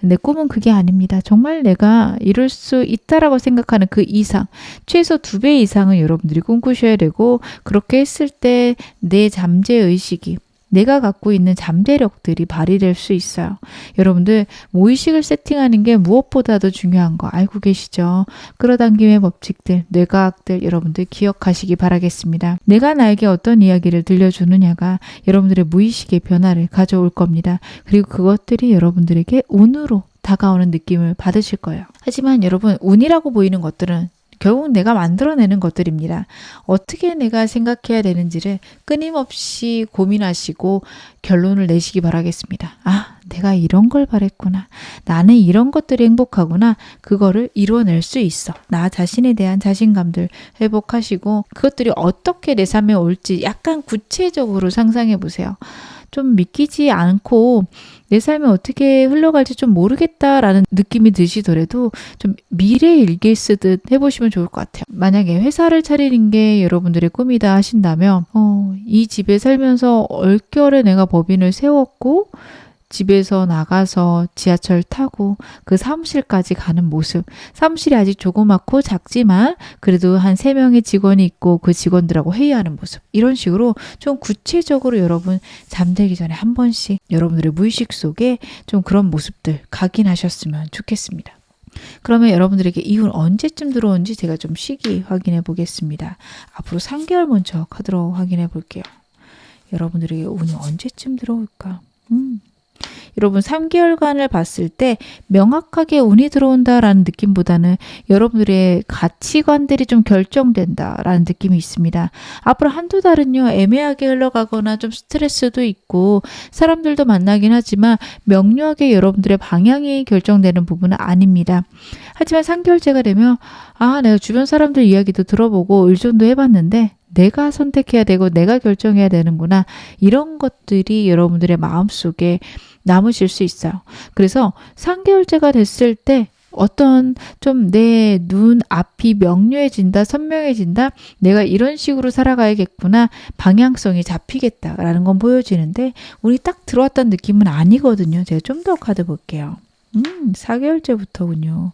근데 꿈은 그게 아닙니다. 정말 내가 이룰 수 있다라고 생각하는 그 이상, 최소 2배 이상은 여러분들이 꿈꾸셔야 되고 그렇게 했을 때 내 잠재의식이 내가 갖고 있는 잠재력들이 발휘될 수 있어요. 여러분들 무의식을 세팅하는 게 무엇보다도 중요한 거 알고 계시죠? 끌어당김의 법칙들, 뇌과학들 여러분들 기억하시기 바라겠습니다. 내가 나에게 어떤 이야기를 들려주느냐가 여러분들의 무의식의 변화를 가져올 겁니다. 그리고 그것들이 여러분들에게 운으로 다가오는 느낌을 받으실 거예요. 하지만 여러분 운이라고 보이는 것들은 결국 내가 만들어내는 것들입니다. 어떻게 내가 생각해야 되는지를 끊임없이 고민하시고 결론을 내시기 바라겠습니다. 아, 내가 이런 걸 바랬구나. 나는 이런 것들이 행복하구나. 그거를 이루어낼 수 있어. 나 자신에 대한 자신감들 회복하시고 그것들이 어떻게 내 삶에 올지 약간 구체적으로 상상해 보세요. 좀 믿기지 않고 내 삶이 어떻게 흘러갈지 좀 모르겠다라는 느낌이 드시더라도 좀 미래 일기 쓰듯 해보시면 좋을 것 같아요. 만약에 회사를 차리는 게 여러분들의 꿈이다 하신다면 이 집에 살면서 얼결에 내가 법인을 세웠고 집에서 나가서 지하철 타고 그 사무실까지 가는 모습. 사무실이 아직 조그맣고 작지만 그래도 한 3명의 직원이 있고 그 직원들하고 회의하는 모습. 이런 식으로 좀 구체적으로 여러분 잠들기 전에 한 번씩 여러분들의 무의식 속에 좀 그런 모습들 각인하셨으면 좋겠습니다. 그러면 여러분들에게 이 운 언제쯤 들어온지 제가 좀 시기 확인해 보겠습니다. 앞으로 3개월 먼저 카드로 확인해 볼게요. 여러분들에게 운이 언제쯤 들어올까? 여러분 3개월간을 봤을 때 명확하게 운이 들어온다라는 느낌보다는 여러분들의 가치관들이 좀 결정된다라는 느낌이 있습니다. 앞으로 한두 달은요 애매하게 흘러가거나 좀 스트레스도 있고 사람들도 만나긴 하지만 명료하게 여러분들의 방향이 결정되는 부분은 아닙니다. 하지만 3개월째가 되면 내가 주변 사람들 이야기도 들어보고 의존도 해봤는데 내가 선택해야 되고 내가 결정해야 되는구나. 이런 것들이 여러분들의 마음속에 남으실 수 있어요. 그래서 3개월째가 됐을 때 어떤 좀 내 눈 앞이 명료해진다, 선명해진다, 내가 이런 식으로 살아가야겠구나, 방향성이 잡히겠다라는 건 보여지는데 운이 딱 들어왔다는 느낌은 아니거든요. 제가 좀 더 카드 볼게요. 4개월째부터군요.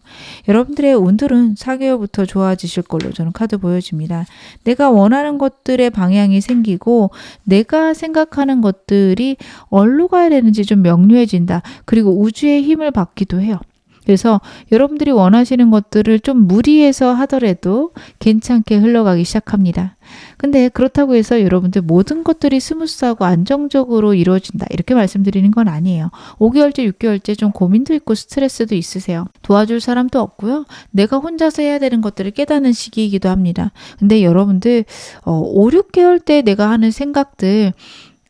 여러분들의 운들은 4개월부터 좋아지실 걸로 저는 카드 보여집니다. 내가 원하는 것들의 방향이 생기고 내가 생각하는 것들이 어디로 가야 되는지 좀 명료해진다. 그리고 우주의 힘을 받기도 해요. 그래서 여러분들이 원하시는 것들을 좀 무리해서 하더라도 괜찮게 흘러가기 시작합니다. 근데 그렇다고 해서 여러분들 모든 것들이 스무스하고 안정적으로 이루어진다 이렇게 말씀드리는 건 아니에요. 5개월째 6개월째 좀 고민도 있고 스트레스도 있으세요. 도와줄 사람도 없고요. 내가 혼자서 해야 되는 것들을 깨닫는 시기이기도 합니다. 근데 여러분들 5, 6개월 때 내가 하는 생각들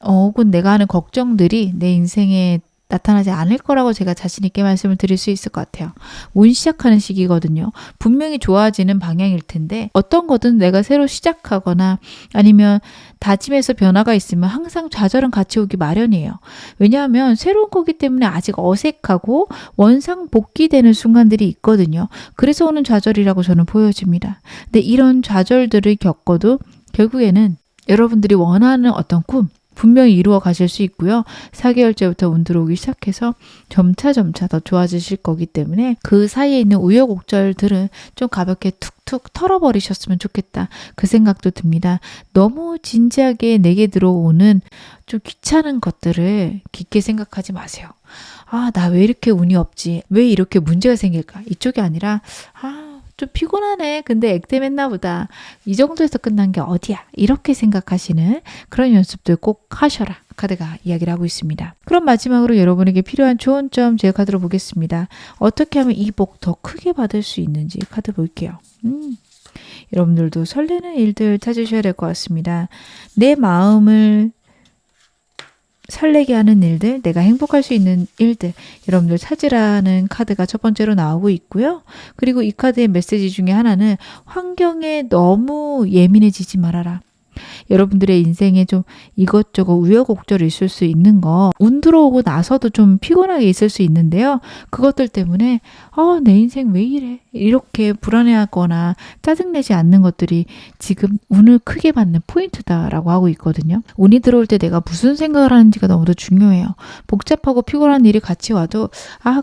혹은 내가 하는 걱정들이 내 인생에 나타나지 않을 거라고 제가 자신 있게 말씀을 드릴 수 있을 것 같아요. 운 시작하는 시기거든요. 분명히 좋아지는 방향일 텐데 어떤 거든 내가 새로 시작하거나 아니면 다짐에서 변화가 있으면 항상 좌절은 같이 오기 마련이에요. 왜냐하면 새로운 거기 때문에 아직 어색하고 원상복귀되는 순간들이 있거든요. 그래서 오는 좌절이라고 저는 보여집니다. 근데 이런 좌절들을 겪어도 결국에는 여러분들이 원하는 어떤 꿈 분명히 이루어 가실 수 있고요. 4개월째부터 운 들어오기 시작해서 점차 더 좋아지실 거기 때문에 그 사이에 있는 우여곡절들은 좀 가볍게 툭툭 털어버리셨으면 좋겠다. 그 생각도 듭니다. 너무 진지하게 내게 들어오는 좀 귀찮은 것들을 깊게 생각하지 마세요. 나 왜 이렇게 운이 없지? 왜 이렇게 문제가 생길까? 이쪽이 아니라 좀 피곤하네. 근데 액땜했나 보다. 이 정도에서 끝난 게 어디야. 이렇게 생각하시는 그런 연습들 꼭 하셔라. 카드가 이야기를 하고 있습니다. 그럼 마지막으로 여러분에게 필요한 좋은 점 제 카드로 보겠습니다. 어떻게 하면 이 복 더 크게 받을 수 있는지 카드 볼게요. 여러분들도 설레는 일들 찾으셔야 될 것 같습니다. 내 마음을 설레게 하는 일들, 내가 행복할 수 있는 일들, 여러분들 찾으라는 카드가 첫 번째로 나오고 있고요. 그리고 이 카드의 메시지 중에 하나는 환경에 너무 예민해지지 말아라. 여러분들의 인생에 좀 이것저것 우여곡절이 있을 수 있는 거, 운 들어오고 나서도 좀 피곤하게 있을 수 있는데요. 그것들 때문에 내 인생 왜 이래? 이렇게 불안해하거나 짜증내지 않는 것들이 지금 운을 크게 받는 포인트다라고 하고 있거든요. 운이 들어올 때 내가 무슨 생각을 하는지가 너무도 중요해요. 복잡하고 피곤한 일이 같이 와도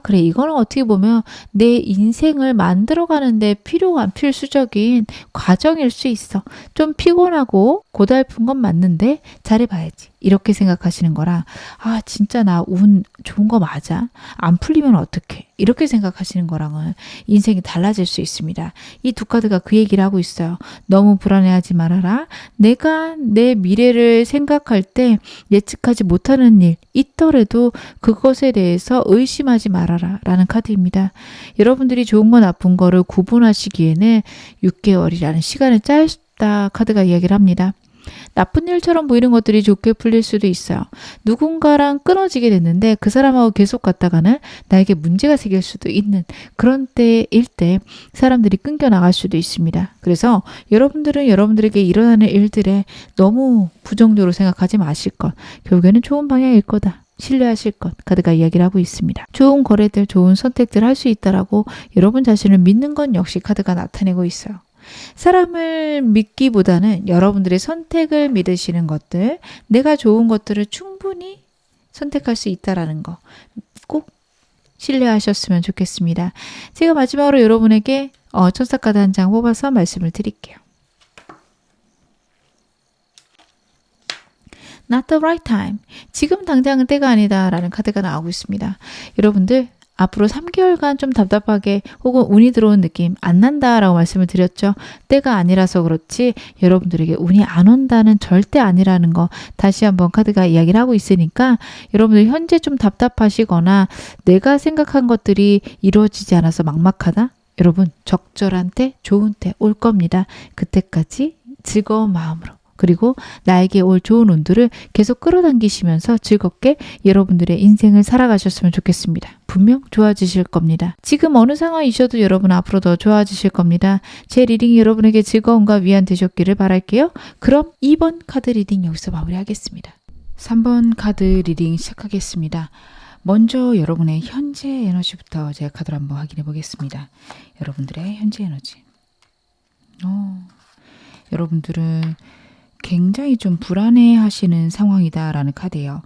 그래, 이거는 어떻게 보면 내 인생을 만들어가는데 필요한 필수적인 과정일 수 있어. 좀 피곤하고 고달픈 건 맞는데 잘해봐야지. 이렇게 생각하시는 거라 진짜 나 운 좋은 거 맞아? 안 풀리면 어떡해? 이렇게 생각하시는 거랑은 인생이 달라질 수 있습니다. 이 두 카드가 그 얘기를 하고 있어요. 너무 불안해하지 말아라. 내가 내 미래를 생각할 때 예측하지 못하는 일 있더라도 그것에 대해서 의심하지 말아라 라는 카드입니다. 여러분들이 좋은 거 나쁜 거를 구분하시기에는 6개월이라는 시간을 짧다 카드가 이야기를 합니다. 나쁜 일처럼 보이는 것들이 좋게 풀릴 수도 있어요. 누군가랑 끊어지게 됐는데 그 사람하고 계속 갔다가는 나에게 문제가 생길 수도 있는 그런 때일 때 사람들이 끊겨 나갈 수도 있습니다. 그래서 여러분들은 여러분들에게 일어나는 일들에 너무 부정적으로 생각하지 마실 것. 결국에는 좋은 방향일 거다. 신뢰하실 것 카드가 이야기를 하고 있습니다. 좋은 거래들, 좋은 선택들 할 수 있다라고 여러분 자신을 믿는 건 역시 카드가 나타내고 있어요. 사람을 믿기보다는 여러분들의 선택을 믿으시는 것들, 내가 좋은 것들을 충분히 선택할 수 있다라는 거 꼭 신뢰하셨으면 좋겠습니다. 제가 마지막으로 여러분에게 천사카드 한 장 뽑아서 말씀을 드릴게요. Not the right time. 지금 당장은 때가 아니다 라는 카드가 나오고 있습니다. 여러분들 앞으로 3개월간 좀 답답하게 혹은 운이 들어온 느낌 안 난다라고 말씀을 드렸죠. 때가 아니라서 그렇지 여러분들에게 운이 안 온다는 절대 아니라는 거 다시 한번 카드가 이야기를 하고 있으니까 여러분들 현재 좀 답답하시거나 내가 생각한 것들이 이루어지지 않아서 막막하다? 여러분 적절한 때, 좋은 때 올 겁니다. 그때까지 즐거운 마음으로 그리고 나에게 올 좋은 운들을 계속 끌어당기시면서 즐겁게 여러분들의 인생을 살아가셨으면 좋겠습니다. 분명 좋아지실 겁니다. 지금 어느 상황이셔도 여러분 앞으로 더 좋아지실 겁니다. 제 리딩이 여러분에게 즐거움과 위안 되셨기를 바랄게요. 그럼 2번 카드 리딩 여기서 마무리하겠습니다. 3번 카드 리딩 시작하겠습니다. 먼저 여러분의 현재 에너지부터 제가 카드를 한번 확인해 보겠습니다. 여러분들의 현재 에너지. 여러분들은 굉장히 좀 불안해 하시는 상황이다라는 카드예요.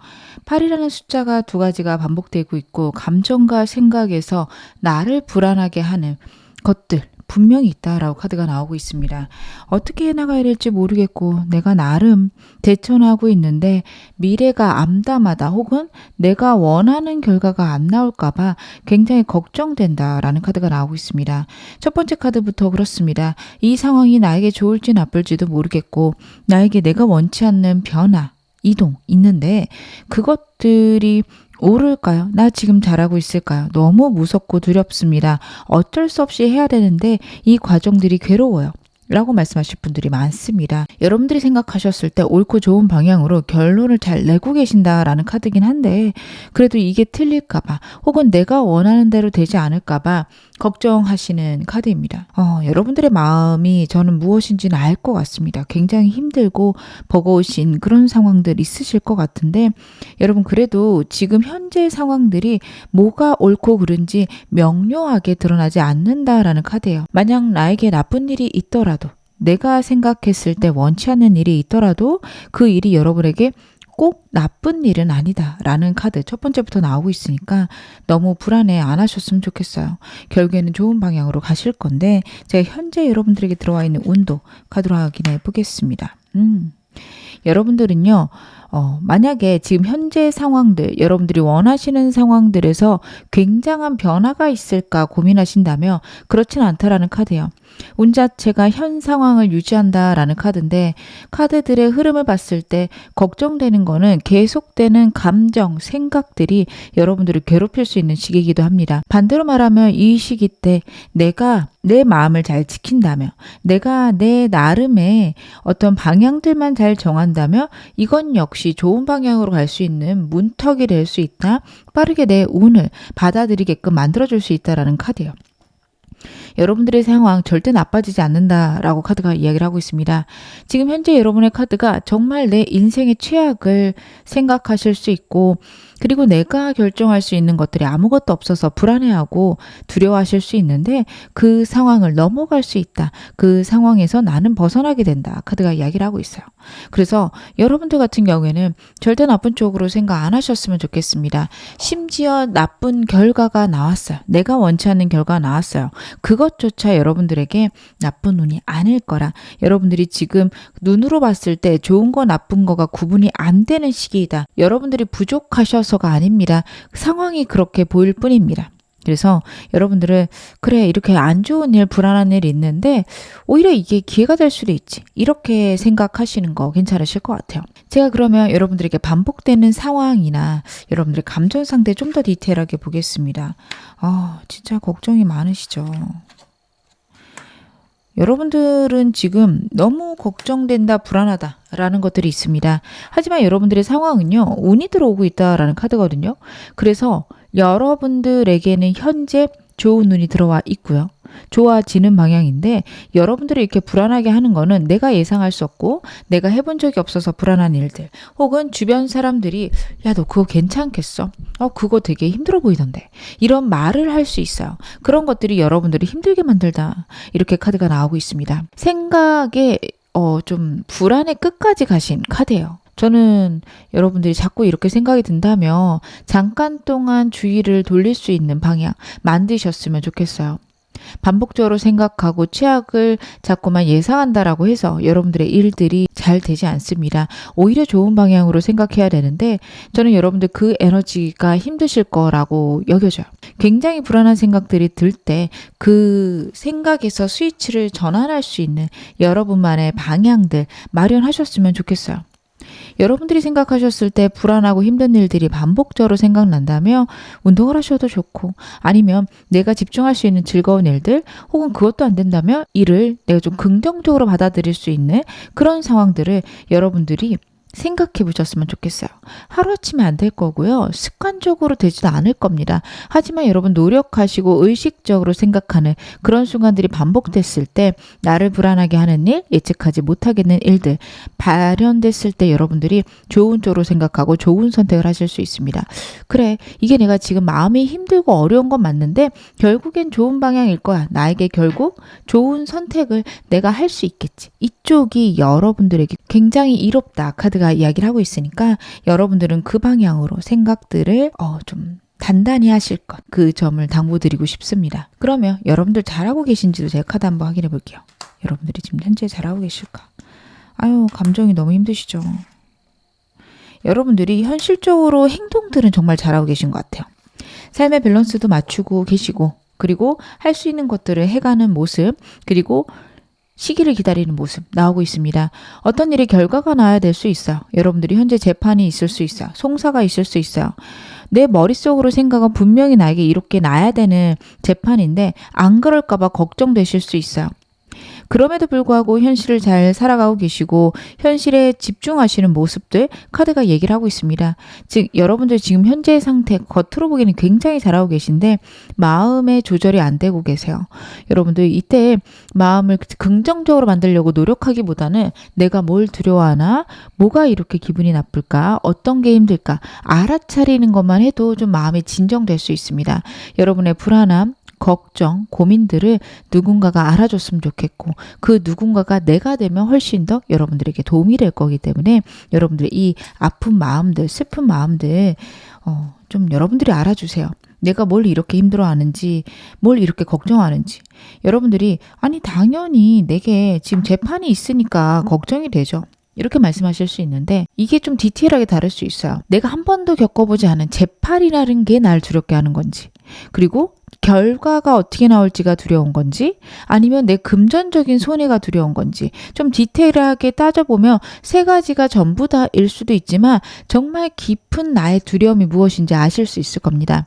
8이라는 숫자가 두 가지가 반복되고 있고 감정과 생각에서 나를 불안하게 하는 것들 분명히 있다라고 카드가 나오고 있습니다. 어떻게 해나가야 될지 모르겠고 내가 나름 대처하고 있는데 미래가 암담하다 혹은 내가 원하는 결과가 안 나올까 봐 굉장히 걱정된다라는 카드가 나오고 있습니다. 첫 번째 카드부터 그렇습니다. 이 상황이 나에게 좋을지 나쁠지도 모르겠고 나에게 내가 원치 않는 변화, 이동 있는데 그것들이 오를까요? 나 지금 잘하고 있을까요? 너무 무섭고 두렵습니다. 어쩔 수 없이 해야 되는데 이 과정들이 괴로워요. 라고 말씀하실 분들이 많습니다. 여러분들이 생각하셨을 때 옳고 좋은 방향으로 결론을 잘 내고 계신다라는 카드긴 한데 그래도 이게 틀릴까봐 혹은 내가 원하는 대로 되지 않을까봐 걱정하시는 카드입니다. 여러분들의 마음이 저는 무엇인지는 알 것 같습니다. 굉장히 힘들고 버거우신 그런 상황들 있으실 것 같은데 여러분 그래도 지금 현재 상황들이 뭐가 옳고 그른지 명료하게 드러나지 않는다라는 카드예요. 만약 나에게 나쁜 일이 있더라도 내가 생각했을 때 원치 않는 일이 있더라도 그 일이 여러분에게 꼭 나쁜 일은 아니다 라는 카드 첫 번째부터 나오고 있으니까 너무 불안해 안 하셨으면 좋겠어요. 결국에는 좋은 방향으로 가실 건데 제가 현재 여러분들에게 들어와 있는 운도 카드로 확인해 보겠습니다. 여러분들은요 만약에 지금 현재 상황들, 여러분들이 원하시는 상황들에서 굉장한 변화가 있을까 고민하신다면 그렇진 않다라는 카드예요. 운 자체가 현 상황을 유지한다라는 카드인데 카드들의 흐름을 봤을 때 걱정되는 거는 계속되는 감정, 생각들이 여러분들을 괴롭힐 수 있는 시기이기도 합니다. 반대로 말하면 이 시기 때 내가 내 마음을 잘 지킨다면, 내가 내 나름의 어떤 방향들만 잘 정한다면 이건 역시 좋은 방향으로 갈 수 있는 문턱이 될 수 있다. 빠르게 내 운을 받아들이게끔 만들어줄 수 있다라는 카드예요. 여러분들의 상황 절대 나빠지지 않는다라고 카드가 이야기를 하고 있습니다. 지금 현재 여러분의 카드가 정말 내 인생의 최악을 생각하실 수 있고 그리고 내가 결정할 수 있는 것들이 아무것도 없어서 불안해하고 두려워하실 수 있는데 그 상황을 넘어갈 수 있다. 그 상황에서 나는 벗어나게 된다. 카드가 이야기를 하고 있어요. 그래서 여러분들 같은 경우에는 절대 나쁜 쪽으로 생각 안 하셨으면 좋겠습니다. 심지어 나쁜 결과가 나왔어요. 내가 원치 않는 결과가 나왔어요. 그것조차 여러분들에게 나쁜 운이 아닐 거라. 여러분들이 지금 눈으로 봤을 때 좋은 거 나쁜 거가 구분이 안 되는 시기이다. 여러분들이 부족하셔서가 아닙니다. 상황이 그렇게 보일 뿐입니다. 그래서 여러분들은 그래 이렇게 안 좋은 일, 불안한 일이 있는데 오히려 이게 기회가 될 수도 있지. 이렇게 생각하시는 거 괜찮으실 것 같아요. 제가 그러면 여러분들에게 반복되는 상황이나 여러분들의 감정 상태 좀 더 디테일하게 보겠습니다. 진짜 걱정이 많으시죠. 여러분들은 지금 너무 걱정된다, 불안하다 라는 것들이 있습니다. 하지만 여러분들의 상황은요, 운이 들어오고 있다라는 카드거든요. 그래서 여러분들에게는 현재 좋은 운이 들어와 있고요. 좋아지는 방향인데 여러분들이 이렇게 불안하게 하는 거는 내가 예상할 수 없고 내가 해본 적이 없어서 불안한 일들 혹은 주변 사람들이 야, 너 그거 괜찮겠어? 그거 되게 힘들어 보이던데. 이런 말을 할 수 있어요. 그런 것들이 여러분들이 힘들게 만들다. 이렇게 카드가 나오고 있습니다. 생각에 좀 불안의 끝까지 가신 카드예요. 저는 여러분들이 자꾸 이렇게 생각이 든다면 잠깐 동안 주의를 돌릴 수 있는 방향 만드셨으면 좋겠어요. 반복적으로 생각하고 최악을 자꾸만 예상한다라고 해서 여러분들의 일들이 잘 되지 않습니다. 오히려 좋은 방향으로 생각해야 되는데 저는 여러분들 그 에너지가 힘드실 거라고 여겨져요. 굉장히 불안한 생각들이 들 때 그 생각에서 스위치를 전환할 수 있는 여러분만의 방향들 마련하셨으면 좋겠어요. 여러분들이 생각하셨을 때 불안하고 힘든 일들이 반복적으로 생각난다면 운동을 하셔도 좋고 아니면 내가 집중할 수 있는 즐거운 일들 혹은 그것도 안 된다면 일을 내가 좀 긍정적으로 받아들일 수 있는 그런 상황들을 여러분들이 생각해 보셨으면 좋겠어요. 하루아침에 안 될 거고요. 습관적으로 되지도 않을 겁니다. 하지만 여러분 노력하시고 의식적으로 생각하는 그런 순간들이 반복됐을 때 나를 불안하게 하는 일, 예측하지 못하겠는 일들 발현됐을 때 여러분들이 좋은 쪽으로 생각하고 좋은 선택을 하실 수 있습니다. 그래, 이게 내가 지금 마음이 힘들고 어려운 건 맞는데 결국엔 좋은 방향일 거야. 나에게 결국 좋은 선택을 내가 할 수 있겠지. 이쪽이 여러분들에게 굉장히 이롭다. 카드가 이야기를 하고 있으니까 여러분들은 그 방향으로 생각들을 좀 단단히 하실 것, 그 점을 당부드리고 싶습니다. 그러면 여러분들 잘하고 계신지도 제가 카드 한번 확인해 볼게요. 여러분들이 지금 현재 잘하고 계실까? 감정이 너무 힘드시죠? 여러분들이 현실적으로 행동들은 정말 잘하고 계신 것 같아요. 삶의 밸런스도 맞추고 계시고 그리고 할 수 있는 것들을 해가는 모습 그리고 시기를 기다리는 모습 나오고 있습니다. 어떤 일의 결과가 나야 될 수 있어요. 여러분들이 현재 재판이 있을 수 있어요. 송사가 있을 수 있어요. 내 머릿속으로 생각은 분명히 나에게 이렇게 나야 되는 재판인데 안 그럴까 봐 걱정되실 수 있어요. 그럼에도 불구하고 현실을 잘 살아가고 계시고 현실에 집중하시는 모습들 카드가 얘기를 하고 있습니다. 즉 여러분들 지금 현재의 상태 겉으로 보기에는 굉장히 잘하고 계신데 마음의 조절이 안 되고 계세요. 여러분들 이때 마음을 긍정적으로 만들려고 노력하기보다는 내가 뭘 두려워하나 뭐가 이렇게 기분이 나쁠까 어떤 게 힘들까 알아차리는 것만 해도 좀 마음이 진정될 수 있습니다. 여러분의 불안함 걱정, 고민들을 누군가가 알아줬으면 좋겠고 그 누군가가 내가 되면 훨씬 더 여러분들에게 도움이 될 거기 때문에 여러분들의 이 아픈 마음들, 슬픈 마음들 좀 여러분들이 알아주세요. 내가 뭘 이렇게 힘들어하는지, 뭘 이렇게 걱정하는지. 여러분들이 아니 당연히 내게 지금 재판이 있으니까 걱정이 되죠. 이렇게 말씀하실 수 있는데 이게 좀 디테일하게 다를 수 있어요. 내가 한 번도 겪어보지 않은 재팔이라는 게 날 두렵게 하는 건지, 그리고 결과가 어떻게 나올지가 두려운 건지, 아니면 내 금전적인 손해가 두려운 건지, 좀 디테일하게 따져보면 세 가지가 전부 다일 수도 있지만 정말 깊은 나의 두려움이 무엇인지 아실 수 있을 겁니다.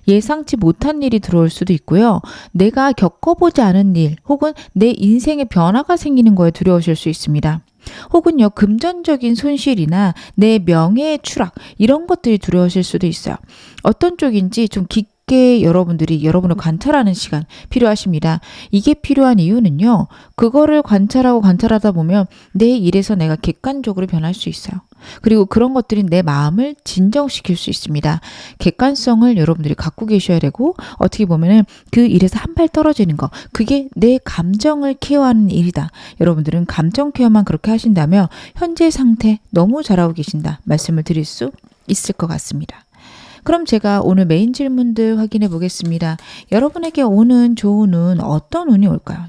예상치 못한 일이 들어올 수도 있고요. 내가 겪어보지 않은 일 혹은 내 인생에 변화가 생기는 거에 두려우실 수 있습니다. 혹은요, 금전적인 손실이나 내 명예의 추락, 이런 것들이 두려우실 수도 있어요. 어떤 쪽인지 좀 깊게 여러분들이 여러분을 관찰하는 시간 필요하십니다. 이게 필요한 이유는요, 그거를 관찰하다 보면 내 일에서 내가 객관적으로 변할 수 있어요. 그리고 그런 것들이 내 마음을 진정시킬 수 있습니다. 객관성을 여러분들이 갖고 계셔야 되고, 어떻게 보면은 그 일에서 한 발 떨어지는 거, 그게 내 감정을 케어하는 일이다. 여러분들은 감정 케어만 그렇게 하신다면 현재 상태 너무 잘하고 계신다 말씀을 드릴 수 있을 것 같습니다. 그럼 제가 오늘 메인 질문들 확인해 보겠습니다. 여러분에게 오는 좋은 운, 어떤 운이 올까요?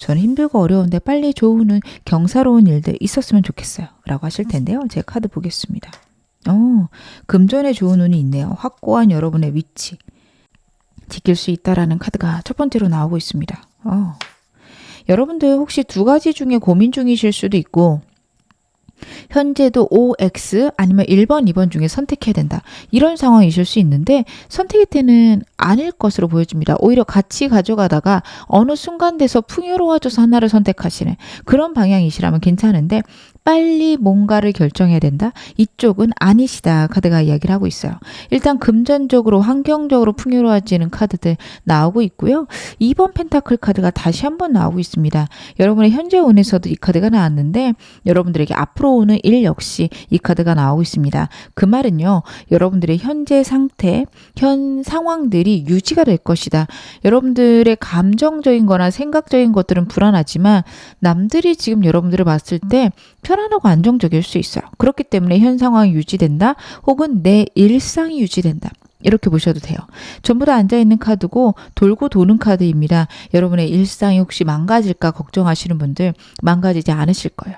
저는 힘들고 어려운데 빨리 좋은 운, 경사로운 일들 있었으면 좋겠어요 라고 하실 텐데요. 제가 카드 보겠습니다. 금전에 좋은 운이 있네요. 확고한 여러분의 위치, 지킬 수 있다라는 카드가 첫 번째로 나오고 있습니다. 여러분들 혹시 두 가지 중에 고민 중이실 수도 있고, 현재도 OX 아니면 1번, 2번 중에 선택해야 된다, 이런 상황이실 수 있는데 선택의 때는 아닐 것으로 보여집니다. 오히려 같이 가져가다가 어느 순간 돼서 풍요로워져서 하나를 선택하시는 그런 방향이시라면 괜찮은데, 빨리 뭔가를 결정해야 된다, 이쪽은 아니시다 카드가 이야기를 하고 있어요. 일단 금전적으로 환경적으로 풍요로워지는 카드들 나오고 있고요. 2번 펜타클 카드가 다시 한번 나오고 있습니다. 여러분의 현재 운에서도 이 카드가 나왔는데 여러분들에게 앞으로 오는 일 역시 이 카드가 나오고 있습니다. 그 말은요, 여러분들의 현재 상태, 현 상황들이 유지가 될 것이다. 여러분들의 감정적인 거나 생각적인 것들은 불안하지만 남들이 지금 여러분들을 봤을 때 편안하고 안정적일 수 있어요. 그렇기 때문에 현 상황이 유지된다, 혹은 내 일상이 유지된다, 이렇게 보셔도 돼요. 전부 다 앉아있는 카드고 돌고 도는 카드입니다. 여러분의 일상이 혹시 망가질까 걱정하시는 분들 망가지지 않으실 거예요.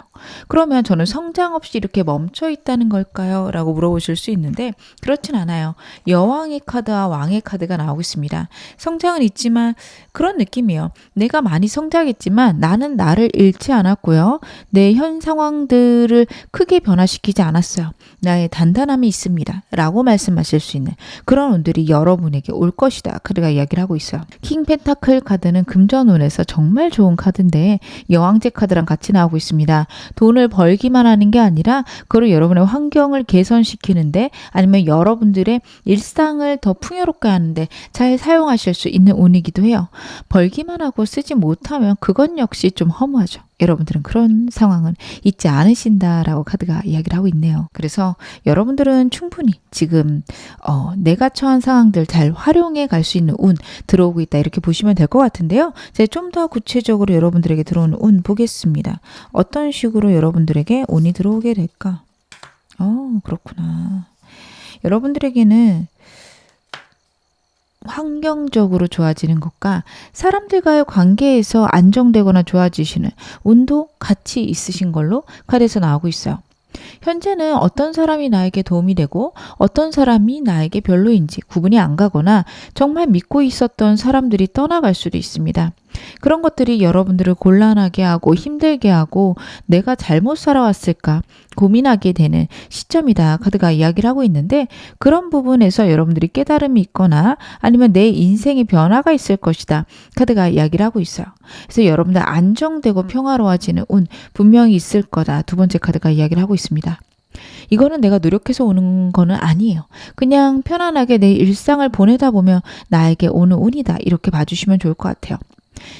그러면 저는 성장 없이 이렇게 멈춰 있다는 걸까요? 라고 물어보실 수 있는데 그렇진 않아요. 여왕의 카드와 왕의 카드가 나오고 있습니다. 성장은 있지만 그런 느낌이에요. 내가 많이 성장했지만 나는 나를 잃지 않았고요. 내 현 상황들을 크게 변화시키지 않았어요. 나의 단단함이 있습니다. 라고 말씀하실 수 있는 그런 운들이 여러분에게 올 것이다 카드가 이야기를 하고 있어요. 킹 펜타클 카드는 금전운에서 정말 좋은 카드인데 여왕제 카드랑 같이 나오고 있습니다. 돈을 벌기만 하는 게 아니라 그걸 여러분의 환경을 개선시키는데, 아니면 여러분들의 일상을 더 풍요롭게 하는데 잘 사용하실 수 있는 운이기도 해요. 벌기만 하고 쓰지 못하면 그건 역시 좀 허무하죠. 여러분들은 그런 상황은 있지 않으신다라고 카드가 이야기를 하고 있네요. 그래서 여러분들은 충분히 지금 내가 처한 상황들 잘 활용해 갈 수 있는 운 들어오고 있다, 이렇게 보시면 될 것 같은데요. 제가 좀 더 구체적으로 여러분들에게 들어오는 운 보겠습니다. 어떤 식으로 여러분들에게 운이 들어오게 될까? 그렇구나. 여러분들에게는 환경적으로 좋아지는 것과 사람들과의 관계에서 안정되거나 좋아지시는 운도 같이 있으신 걸로 카드에서 나오고 있어요. 현재는 어떤 사람이 나에게 도움이 되고 어떤 사람이 나에게 별로인지 구분이 안 가거나 정말 믿고 있었던 사람들이 떠나갈 수도 있습니다. 그런 것들이 여러분들을 곤란하게 하고 힘들게 하고 내가 잘못 살아왔을까 고민하게 되는 시점이다 카드가 이야기를 하고 있는데, 그런 부분에서 여러분들이 깨달음이 있거나 아니면 내 인생의 변화가 있을 것이다 카드가 이야기를 하고 있어요. 그래서 여러분들 안정되고 평화로워지는 운 분명히 있을 거다, 두 번째 카드가 이야기를 하고 있습니다. 이거는 내가 노력해서 오는 거는 아니에요. 그냥 편안하게 내 일상을 보내다 보면 나에게 오는 운이다, 이렇게 봐주시면 좋을 것 같아요.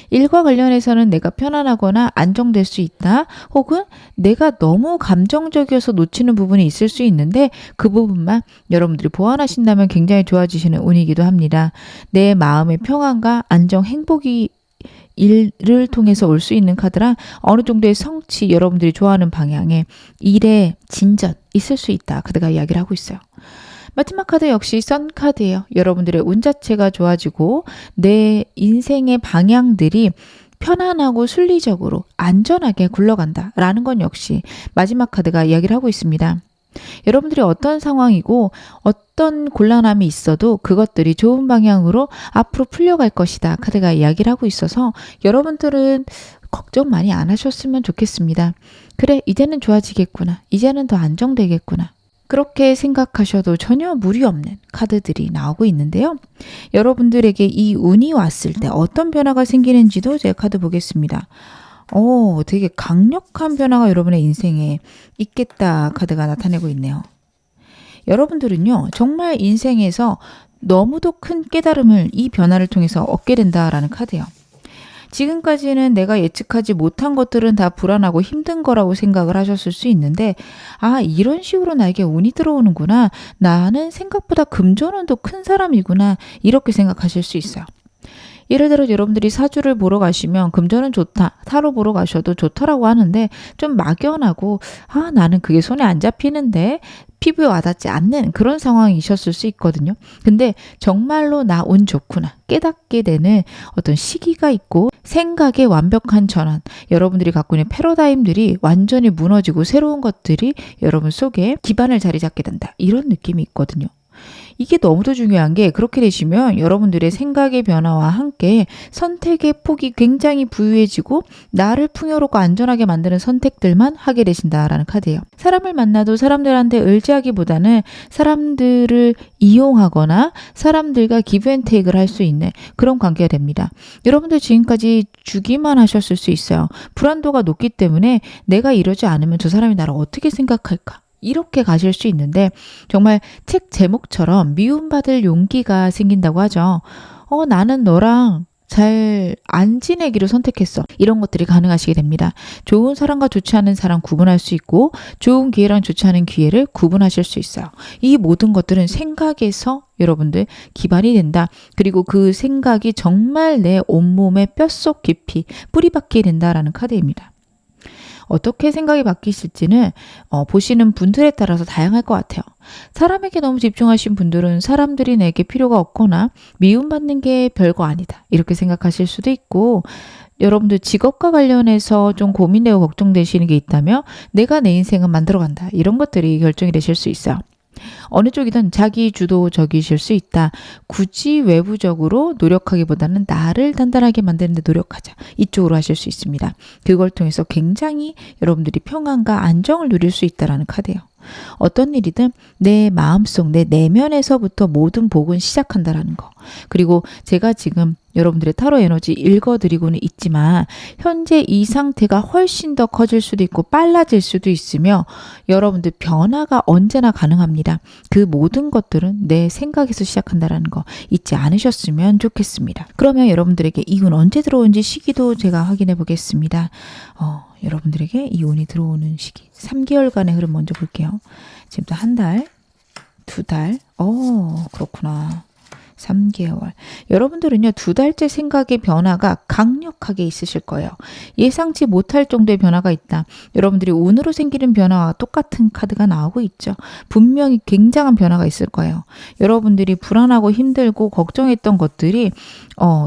일과 관련해서는 내가 편안하거나 안정될 수 있다, 혹은 내가 너무 감정적이어서 놓치는 부분이 있을 수 있는데 그 부분만 여러분들이 보완하신다면 굉장히 좋아지시는 운이기도 합니다. 내 마음의 평안과 안정, 행복이 일을 통해서 올 수 있는 카드라 어느 정도의 성취, 여러분들이 좋아하는 방향의 일의 진전 있을 수 있다 카드가 이야기를 하고 있어요. 마지막 카드 역시 선 카드예요. 여러분들의 운 자체가 좋아지고 내 인생의 방향들이 편안하고 순리적으로 안전하게 굴러간다라는 건 역시 마지막 카드가 이야기를 하고 있습니다. 여러분들이 어떤 상황이고 어떤 곤란함이 있어도 그것들이 좋은 방향으로 앞으로 풀려갈 것이다 카드가 이야기를 하고 있어서 여러분들은 걱정 많이 안 하셨으면 좋겠습니다. 그래, 이제는 좋아지겠구나. 이제는 더 안정되겠구나. 그렇게 생각하셔도 전혀 무리 없는 카드들이 나오고 있는데요. 여러분들에게 이 운이 왔을 때 어떤 변화가 생기는지도 제가 카드 보겠습니다. 되게 강력한 변화가 여러분의 인생에 있겠다 카드가 나타내고 있네요. 여러분들은요, 정말 인생에서 너무도 큰 깨달음을 이 변화를 통해서 얻게 된다라는 카드예요. 지금까지는 내가 예측하지 못한 것들은 다 불안하고 힘든 거라고 생각을 하셨을 수 있는데, 이런 식으로 나에게 운이 들어오는구나. 나는 생각보다 금전운도 큰 사람이구나. 이렇게 생각하실 수 있어요. 예를 들어 여러분들이 사주를 보러 가시면 금전은 좋다, 타로 보러 가셔도 좋다라고 하는데 좀 막연하고 나는 그게 손에 안 잡히는데 피부에 와닿지 않는 그런 상황이셨을 수 있거든요. 근데 정말로 나 운 좋구나 깨닫게 되는 어떤 시기가 있고 생각의 완벽한 전환, 여러분들이 갖고 있는 패러다임들이 완전히 무너지고 새로운 것들이 여러분 속에 기반을 자리 잡게 된다. 이런 느낌이 있거든요. 이게 너무도 중요한 게 그렇게 되시면 여러분들의 생각의 변화와 함께 선택의 폭이 굉장히 부유해지고 나를 풍요롭고 안전하게 만드는 선택들만 하게 되신다라는 카드예요. 사람을 만나도 사람들한테 의지하기보다는 사람들을 이용하거나 사람들과 기브앤테이크를 할 수 있는 그런 관계가 됩니다. 여러분들 지금까지 주기만 하셨을 수 있어요. 불안도가 높기 때문에 내가 이러지 않으면 저 사람이 나를 어떻게 생각할까? 이렇게 가실 수 있는데 정말 책 제목처럼 미움받을 용기가 생긴다고 하죠. 나는 너랑 잘 안 지내기로 선택했어. 이런 것들이 가능하시게 됩니다. 좋은 사람과 좋지 않은 사람 구분할 수 있고 좋은 기회랑 좋지 않은 기회를 구분하실 수 있어요. 이 모든 것들은 생각에서 여러분들 기반이 된다. 그리고 그 생각이 정말 내 온몸의 뼛속 깊이 뿌리박히게 된다라는 카드입니다. 어떻게 생각이 바뀌실지는 보시는 분들에 따라서 다양할 것 같아요. 사람에게 너무 집중하신 분들은 사람들이 내게 필요가 없거나 미움받는 게 별거 아니다. 이렇게 생각하실 수도 있고, 여러분들 직업과 관련해서 좀 고민되고 걱정되시는 게 있다면 내가 내 인생은 만들어간다. 이런 것들이 결정이 되실 수 있어요. 어느 쪽이든 자기 주도적이실 수 있다. 굳이 외부적으로 노력하기보다는 나를 단단하게 만드는 데 노력하자. 이쪽으로 하실 수 있습니다. 그걸 통해서 굉장히 여러분들이 평안과 안정을 누릴 수 있다는 카드예요. 어떤 일이든 내 마음속, 내 내면에서부터 모든 복은 시작한다라는 거. 그리고 제가 지금 여러분들의 타로 에너지 읽어드리고는 있지만 현재 이 상태가 훨씬 더 커질 수도 있고 빨라질 수도 있으며 여러분들 변화가 언제나 가능합니다. 그 모든 것들은 내 생각에서 시작한다는 거 잊지 않으셨으면 좋겠습니다. 그러면 여러분들에게 이 운 언제 들어오는지 시기도 제가 확인해 보겠습니다. 여러분들에게 이 운이 들어오는 시기 3개월간의 흐름 먼저 볼게요. 지금부터 한 달, 두 달, 그렇구나. 3개월. 여러분들은요, 2달째 생각의 변화가 강력하게 있으실 거예요. 예상치 못할 정도의 변화가 있다. 여러분들이 운으로 생기는 변화와 똑같은 카드가 나오고 있죠. 분명히 굉장한 변화가 있을 거예요. 여러분들이 불안하고 힘들고 걱정했던 것들이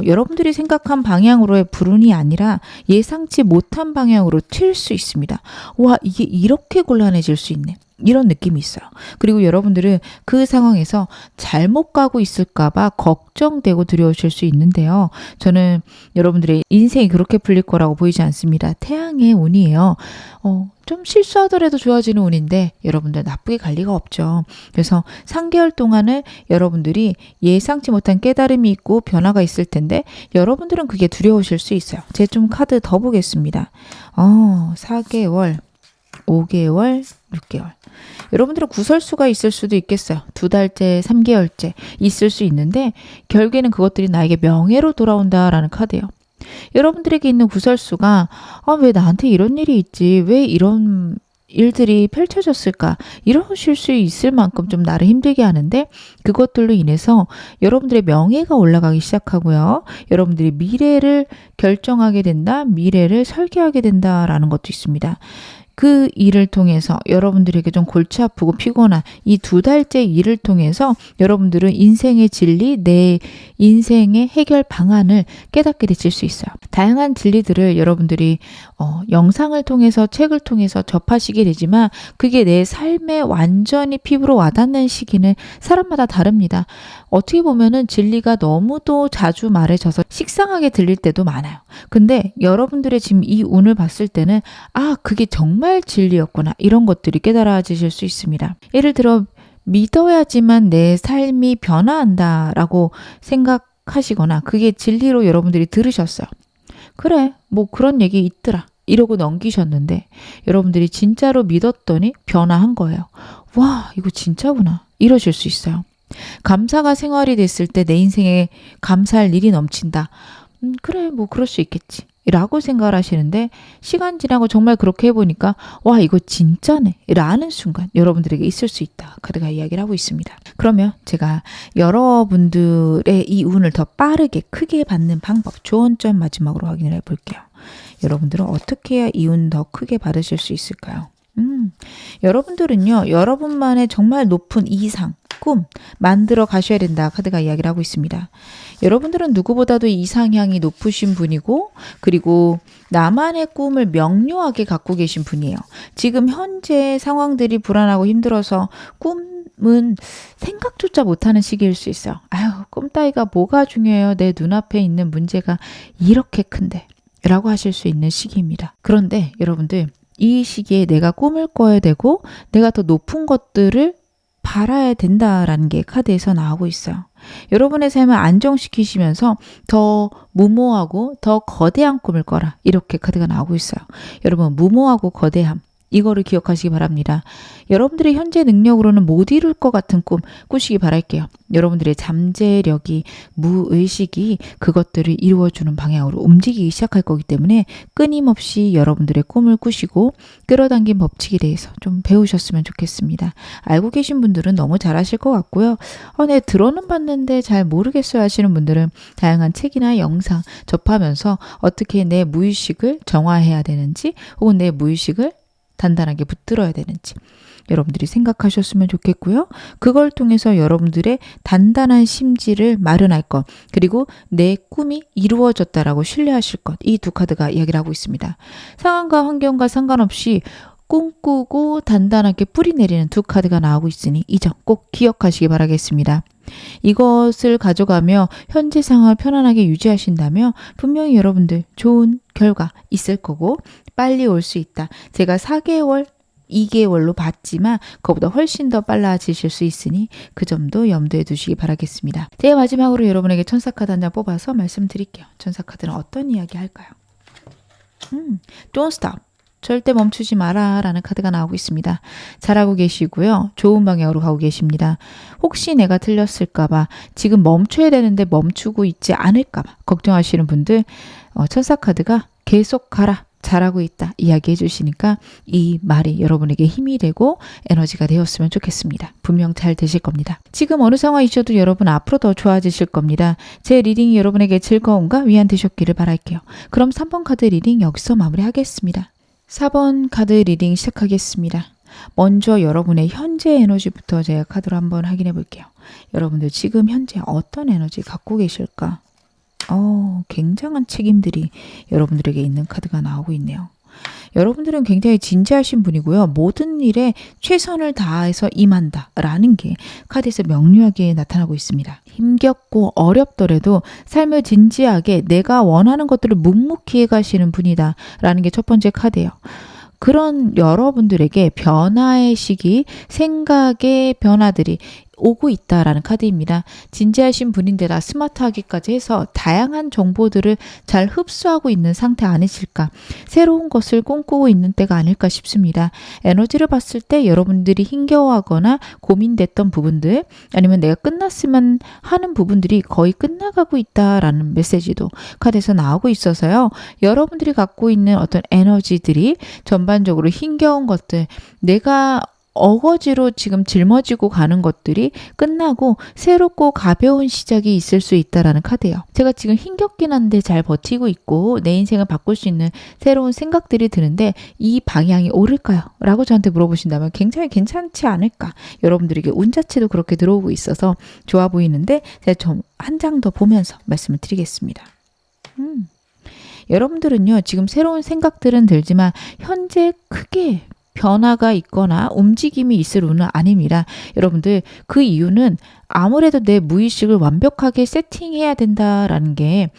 여러분들이 생각한 방향으로의 불운이 아니라 예상치 못한 방향으로 튈 수 있습니다. 와, 이게 이렇게 곤란해질 수 있네. 이런 느낌이 있어요. 그리고 여러분들은 그 상황에서 잘못 가고 있을까봐 걱정되고 두려우실 수 있는데요. 저는 여러분들의 인생이 그렇게 풀릴 거라고 보이지 않습니다. 태양의 운이에요. 좀 실수하더라도 좋아지는 운인데 여러분들 나쁘게 갈 리가 없죠. 그래서 3개월 동안은 여러분들이 예상치 못한 깨달음이 있고 변화가 있을 텐데 여러분들은 그게 두려우실 수 있어요. 제가 좀 카드 더 보겠습니다. 4개월, 5개월, 6개월. 여러분들은 구설수가 있을 수도 있겠어요. 2달째, 3개월째 있을 수 있는데 결국에는 그것들이 나에게 명예로 돌아온다라는 카드예요. 여러분들에게 있는 구설수가 왜 나한테 이런 일이 있지? 왜 이런 일들이 펼쳐졌을까? 이러실 수 있을 만큼 좀 나를 힘들게 하는데 그것들로 인해서 여러분들의 명예가 올라가기 시작하고요. 여러분들이 미래를 결정하게 된다, 미래를 설계하게 된다라는 것도 있습니다. 그 일을 통해서 여러분들에게 좀 골치 아프고 피곤한 이 2달째 일을 통해서 여러분들은 인생의 진리, 내 인생의 해결 방안을 깨닫게 되실 수 있어요. 다양한 진리들을 여러분들이 영상을 통해서, 책을 통해서 접하시게 되지만 그게 내 삶에 완전히 피부로 와닿는 시기는 사람마다 다릅니다. 어떻게 보면은 진리가 너무도 자주 말해져서 식상하게 들릴 때도 많아요. 근데 여러분들의 지금 이 운을 봤을 때는 그게 정말 진리였구나, 이런 것들이 깨달아지실 수 있습니다. 예를 들어 믿어야지만 내 삶이 변화한다라고 생각하시거나 그게 진리로 여러분들이 들으셨어요. 그래, 뭐 그런 얘기 있더라, 이러고 넘기셨는데 여러분들이 진짜로 믿었더니 변화한 거예요. 와, 이거 진짜구나, 이러실 수 있어요. 감사가 생활이 됐을 때 내 인생에 감사할 일이 넘친다. 그래, 뭐 그럴 수 있겠지 라고 생각을 하시는데, 시간 지나고 정말 그렇게 해보니까 와, 이거 진짜네 라는 순간 여러분들에게 있을 수 있다, 카드가 이야기를 하고 있습니다. 그러면 제가 여러분들의 이 운을 더 빠르게 크게 받는 방법, 조언점 마지막으로 확인을 해볼게요. 여러분들은 어떻게 해야 이 운 더 크게 받으실 수 있을까요? 여러분들은요, 여러분만의 정말 높은 이상, 꿈 만들어 가셔야 된다, 카드가 이야기를 하고 있습니다. 여러분들은 누구보다도 이상향이 높으신 분이고, 그리고 나만의 꿈을 명료하게 갖고 계신 분이에요. 지금 현재 상황들이 불안하고 힘들어서 꿈은 생각조차 못하는 시기일 수 있어요. 꿈 따위가 뭐가 중요해요, 내 눈앞에 있는 문제가 이렇게 큰데 라고 하실 수 있는 시기입니다. 그런데 여러분들, 이 시기에 내가 꿈을 꿔야 되고 내가 더 높은 것들을 바라야 된다라는 게 카드에서 나오고 있어요. 여러분의 삶을 안정시키시면서 더 무모하고 더 거대한 꿈을 꿔라, 이렇게 카드가 나오고 있어요. 여러분, 무모하고 거대함, 이거를 기억하시기 바랍니다. 여러분들의 현재 능력으로는 못 이룰 것 같은 꿈 꾸시기 바랄게요. 여러분들의 잠재력이, 무의식이 그것들을 이루어주는 방향으로 움직이기 시작할 거기 때문에 끊임없이 여러분들의 꿈을 꾸시고 끌어당긴 법칙에 대해서 좀 배우셨으면 좋겠습니다. 알고 계신 분들은 너무 잘하실 것 같고요. 네, 들어는 봤는데 잘 모르겠어요 하시는 분들은 다양한 책이나 영상 접하면서 어떻게 내 무의식을 정화해야 되는지, 혹은 내 무의식을 단단하게 붙들어야 되는지 여러분들이 생각하셨으면 좋겠고요. 그걸 통해서 여러분들의 단단한 심지를 마련할 것, 그리고 내 꿈이 이루어졌다라고 신뢰하실 것, 이 2카드가 이야기를 하고 있습니다. 상황과 환경과 상관없이 꿈꾸고 단단하게 뿌리 내리는 2카드가 나오고 있으니 이 점 꼭 기억하시기 바라겠습니다. 이것을 가져가며 현재 상황을 편안하게 유지하신다면 분명히 여러분들 좋은 결과 있을 거고 빨리 올 수 있다. 제가 4개월, 2개월로 봤지만 그거보다 훨씬 더 빨라지실 수 있으니 그 점도 염두에 두시기 바라겠습니다. 제가 마지막으로 여러분에게 천사카드 한 장 뽑아서 말씀드릴게요. 천사카드는 어떤 이야기 할까요? Don't stop. 절대 멈추지 마라 라는 카드가 나오고 있습니다. 잘하고 계시고요. 좋은 방향으로 가고 계십니다. 혹시 내가 틀렸을까봐, 지금 멈춰야 되는데 멈추고 있지 않을까봐 걱정하시는 분들, 천사카드가 계속 가라, 잘하고 있다 이야기해 주시니까 이 말이 여러분에게 힘이 되고 에너지가 되었으면 좋겠습니다. 분명 잘 되실 겁니다. 지금 어느 상황이셔도 여러분 앞으로 더 좋아지실 겁니다. 제 리딩이 여러분에게 즐거움과 위안 되셨기를 바랄게요. 그럼 3번 카드 리딩 여기서 마무리하겠습니다. 4번 카드 리딩 시작하겠습니다. 먼저 여러분의 현재 에너지부터 제가 카드로 한번 확인해 볼게요. 여러분들 지금 현재 어떤 에너지 갖고 계실까? 굉장한 책임들이 여러분들에게 있는 카드가 나오고 있네요. 여러분들은 굉장히 진지하신 분이고요. 모든 일에 최선을 다해서 임한다 라는 게 카드에서 명료하게 나타나고 있습니다. 힘겹고 어렵더라도 삶을 진지하게 내가 원하는 것들을 묵묵히 해가시는 분이다 라는 게 첫 번째 카드예요. 그런 여러분들에게 변화의 시기, 생각의 변화들이 오고 있다라는 카드입니다. 진지하신 분인데다 스마트하기까지 해서 다양한 정보들을 잘 흡수하고 있는 상태 아니실까? 새로운 것을 꿈꾸고 있는 때가 아닐까 싶습니다. 에너지를 봤을 때 여러분들이 힘겨워하거나 고민됐던 부분들, 아니면 내가 끝났으면 하는 부분들이 거의 끝나가고 있다라는 메시지도 카드에서 나오고 있어서요. 여러분들이 갖고 있는 어떤 에너지들이 전반적으로 힘겨운 것들, 내가 어거지로 지금 짊어지고 가는 것들이 끝나고 새롭고 가벼운 시작이 있을 수 있다라는 카드예요. 제가 지금 힘겹긴 한데 잘 버티고 있고 내 인생을 바꿀 수 있는 새로운 생각들이 드는데 이 방향이 옳을까요? 라고 저한테 물어보신다면 굉장히 괜찮지 않을까? 여러분들에게 운 자체도 그렇게 들어오고 있어서 좋아 보이는데 제가 좀 한 장 더 보면서 말씀을 드리겠습니다. 여러분들은요, 지금 새로운 생각들은 들지만 현재 크게 변화가 있거나 움직임이 있을 운은 아닙니다. 여러분들, 그 이유는 아무래도 내 무의식을 완벽하게 세팅해야 된다라는 게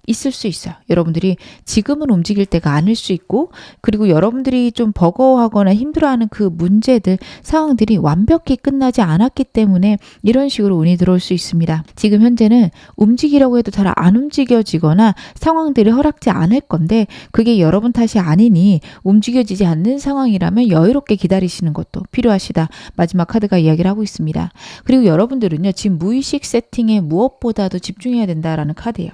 있을 수 있어요. 여러분들이 지금은 움직일 때가 아닐 수 있고, 그리고 여러분들이 좀 버거워하거나 힘들어하는 그 문제들, 상황들이 완벽히 끝나지 않았기 때문에 이런 식으로 운이 들어올 수 있습니다. 지금 현재는 움직이려고 해도 잘 안 움직여지거나 상황들이 허락지 않을 건데, 그게 여러분 탓이 아니니 움직여지지 않는 상황이라면 여유롭게 기다리시는 것도 필요하시다. 마지막 카드가 이야기를 하고 있습니다. 그리고 여러분들은요, 지금 무의식 세팅에 무엇보다도 집중해야 된다라는 카드예요.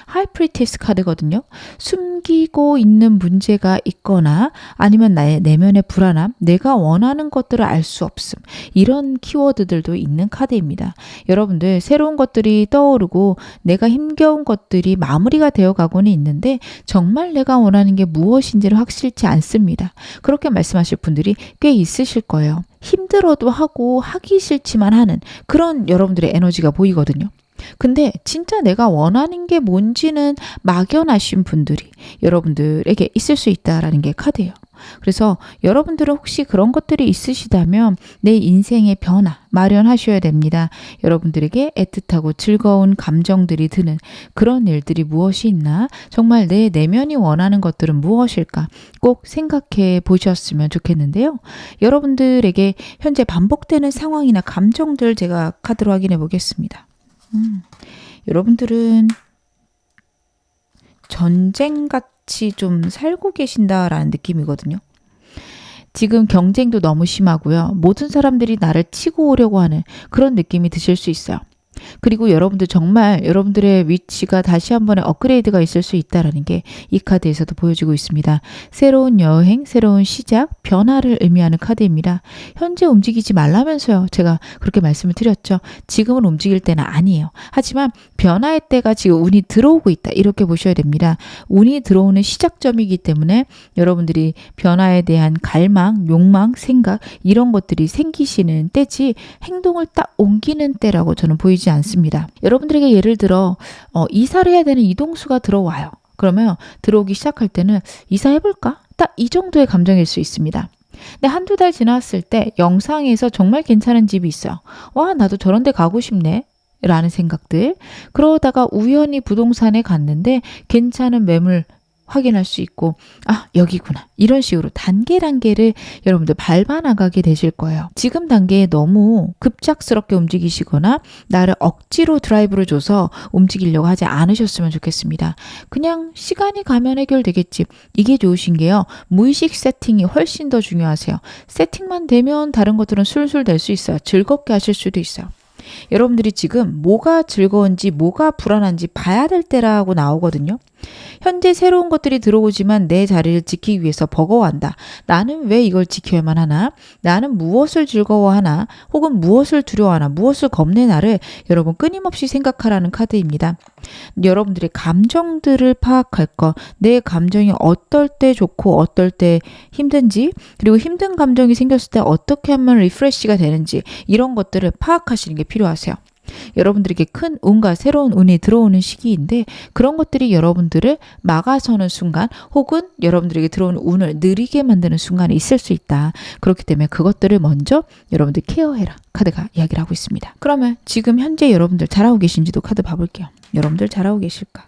하이프리티스 카드거든요. 숨기고 있는 문제가 있거나 아니면 나의 내면의 불안함, 내가 원하는 것들을 알 수 없음, 이런 키워드들도 있는 카드입니다. 여러분들, 새로운 것들이 떠오르고 내가 힘겨운 것들이 마무리가 되어 가고는 있는데 정말 내가 원하는 게 무엇인지를 확실치 않습니다. 그렇게 말씀하실 분들이 꽤 있으실 거예요. 힘들어도 하고 하기 싫지만 하는 그런 여러분들의 에너지가 보이거든요. 근데 진짜 내가 원하는 게 뭔지는 막연하신 분들이 여러분들에게 있을 수 있다라는 게 카드예요. 그래서 여러분들은 혹시 그런 것들이 있으시다면 내 인생의 변화 마련하셔야 됩니다. 여러분들에게 애틋하고 즐거운 감정들이 드는 그런 일들이 무엇이 있나? 정말 내 내면이 원하는 것들은 무엇일까? 꼭 생각해 보셨으면 좋겠는데요. 여러분들에게 현재 반복되는 상황이나 감정들 제가 카드로 확인해 보겠습니다. 여러분들은 전쟁같이 좀 살고 계신다라는 느낌이거든요. 지금 경쟁도 너무 심하고요. 모든 사람들이 나를 치고 오려고 하는 그런 느낌이 드실 수 있어요. 그리고 여러분들 정말 여러분들의 위치가 다시 한 번의 업그레이드가 있을 수 있다는 게 이 카드에서도 보여지고 있습니다. 새로운 여행, 새로운 시작, 변화를 의미하는 카드입니다. 현재 움직이지 말라면서요. 제가 그렇게 말씀을 드렸죠. 지금은 움직일 때는 아니에요. 하지만 변화의 때가 지금 운이 들어오고 있다. 이렇게 보셔야 됩니다. 운이 들어오는 시작점이기 때문에 여러분들이 변화에 대한 갈망, 욕망, 생각 이런 것들이 생기시는 때지 행동을 딱 옮기는 때라고 저는 보이지 않습니다. 여러분들에게 예를 들어 이사를 해야 되는 이동수가 들어와요. 그러면 들어오기 시작할 때는 이사해볼까? 딱 이 정도의 감정일 수 있습니다. 근데 한두 달 지났을 때 영상에서 정말 괜찮은 집이 있어요. 와, 나도 저런 데 가고 싶네. 라는 생각들. 그러다가 우연히 부동산에 갔는데 괜찮은 매물 확인할 수 있고, 아, 여기구나. 이런 식으로 단계를 여러분들 밟아 나가게 되실 거예요. 지금 단계에 너무 급작스럽게 움직이시거나 나를 억지로 드라이브를 줘서 움직이려고 하지 않으셨으면 좋겠습니다. 그냥 시간이 가면 해결되겠지. 이게 좋으신 게요. 무의식 세팅이 훨씬 더 중요하세요. 세팅만 되면 다른 것들은 술술 될 수 있어요. 즐겁게 하실 수도 있어요. 여러분들이 지금 뭐가 즐거운지 뭐가 불안한지 봐야 될 때라고 나오거든요. 현재 새로운 것들이 들어오지만 내 자리를 지키기 위해서 버거워한다. 나는 왜 이걸 지켜야만 하나? 나는 무엇을 즐거워하나? 혹은 무엇을 두려워하나? 무엇을 겁내나를 여러분 끊임없이 생각하라는 카드입니다. 여러분들의 감정들을 파악할 것, 내 감정이 어떨 때 좋고 어떨 때 힘든지, 그리고 힘든 감정이 생겼을 때 어떻게 하면 리프레시가 되는지 이런 것들을 파악하시는 게 필요하세요. 여러분들에게 큰 운과 새로운 운이 들어오는 시기인데 그런 것들이 여러분들을 막아서는 순간 혹은 여러분들에게 들어오는 운을 느리게 만드는 순간이 있을 수 있다. 그렇기 때문에 그것들을 먼저 여러분들 케어해라. 카드가 이야기를 하고 있습니다. 그러면 지금 현재 여러분들 잘하고 계신지도 카드 봐볼게요. 여러분들 잘하고 계실까?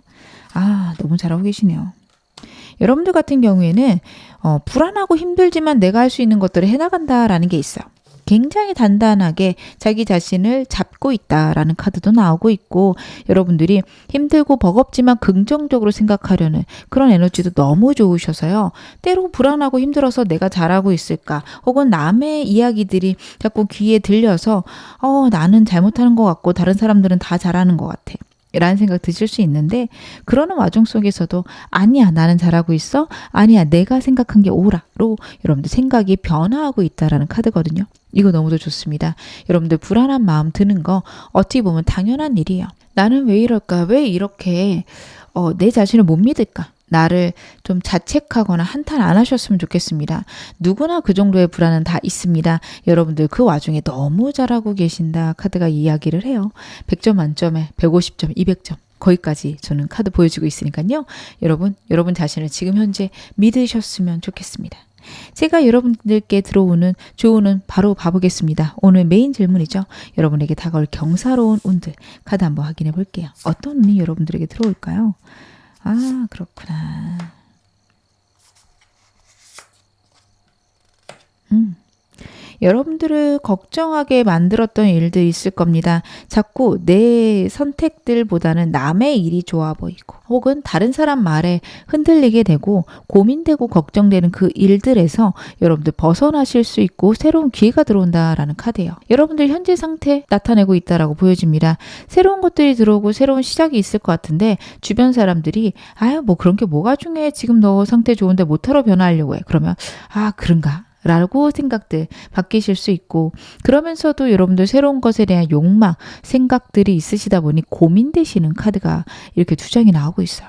아, 너무 잘하고 계시네요. 여러분들 같은 경우에는 불안하고 힘들지만 내가 할 수 있는 것들을 해나간다라는 게 있어요. 굉장히 단단하게 자기 자신을 잡고 있다라는 카드도 나오고 있고 여러분들이 힘들고 버겁지만 긍정적으로 생각하려는 그런 에너지도 너무 좋으셔서요. 때로 불안하고 힘들어서 내가 잘하고 있을까 혹은 남의 이야기들이 자꾸 귀에 들려서 나는 잘못하는 것 같고 다른 사람들은 다 잘하는 것 같아. 라는 생각 드실 수 있는데, 그러는 와중 속에서도 아니야 나는 잘하고 있어, 아니야 내가 생각한 게 옳아로 여러분들 생각이 변화하고 있다라는 카드거든요. 이거 너무도 좋습니다. 여러분들 불안한 마음 드는 거 어떻게 보면 당연한 일이에요. 나는 왜 이럴까, 왜 이렇게 내 자신을 못 믿을까, 나를 좀 자책하거나 한탄 안 하셨으면 좋겠습니다. 누구나 그 정도의 불안은 다 있습니다. 여러분들 그 와중에 너무 잘하고 계신다 카드가 이야기를 해요. 100점 만점에 150점, 200점 거기까지 저는 카드 보여주고 있으니까요. 여러분 자신을 지금 현재 믿으셨으면 좋겠습니다. 제가 여러분들께 들어오는 조언은 바로 봐보겠습니다. 오늘 메인 질문이죠. 여러분에게 다가올 경사로운 운들 카드 한번 확인해 볼게요. 어떤 운이 여러분들에게 들어올까요? 아, 그렇구나. 여러분들을 걱정하게 만들었던 일들 있을 겁니다. 자꾸 내 선택들보다는 남의 일이 좋아 보이고, 혹은 다른 사람 말에 흔들리게 되고 고민되고 걱정되는 그 일들에서 여러분들 벗어나실 수 있고 새로운 기회가 들어온다라는 카드예요. 여러분들 현재 상태 나타내고 있다라고 보여집니다. 새로운 것들이 들어오고 새로운 시작이 있을 것 같은데 주변 사람들이 아유 뭐 그런 게 뭐가 중요해, 지금 너 상태 좋은데 뭐하러 변화하려고 해, 그러면 아 그런가? 라고 생각들 바뀌실 수 있고, 그러면서도 여러분들 새로운 것에 대한 욕망, 생각들이 있으시다 보니 고민되시는 카드가 이렇게 두 장이 나오고 있어요.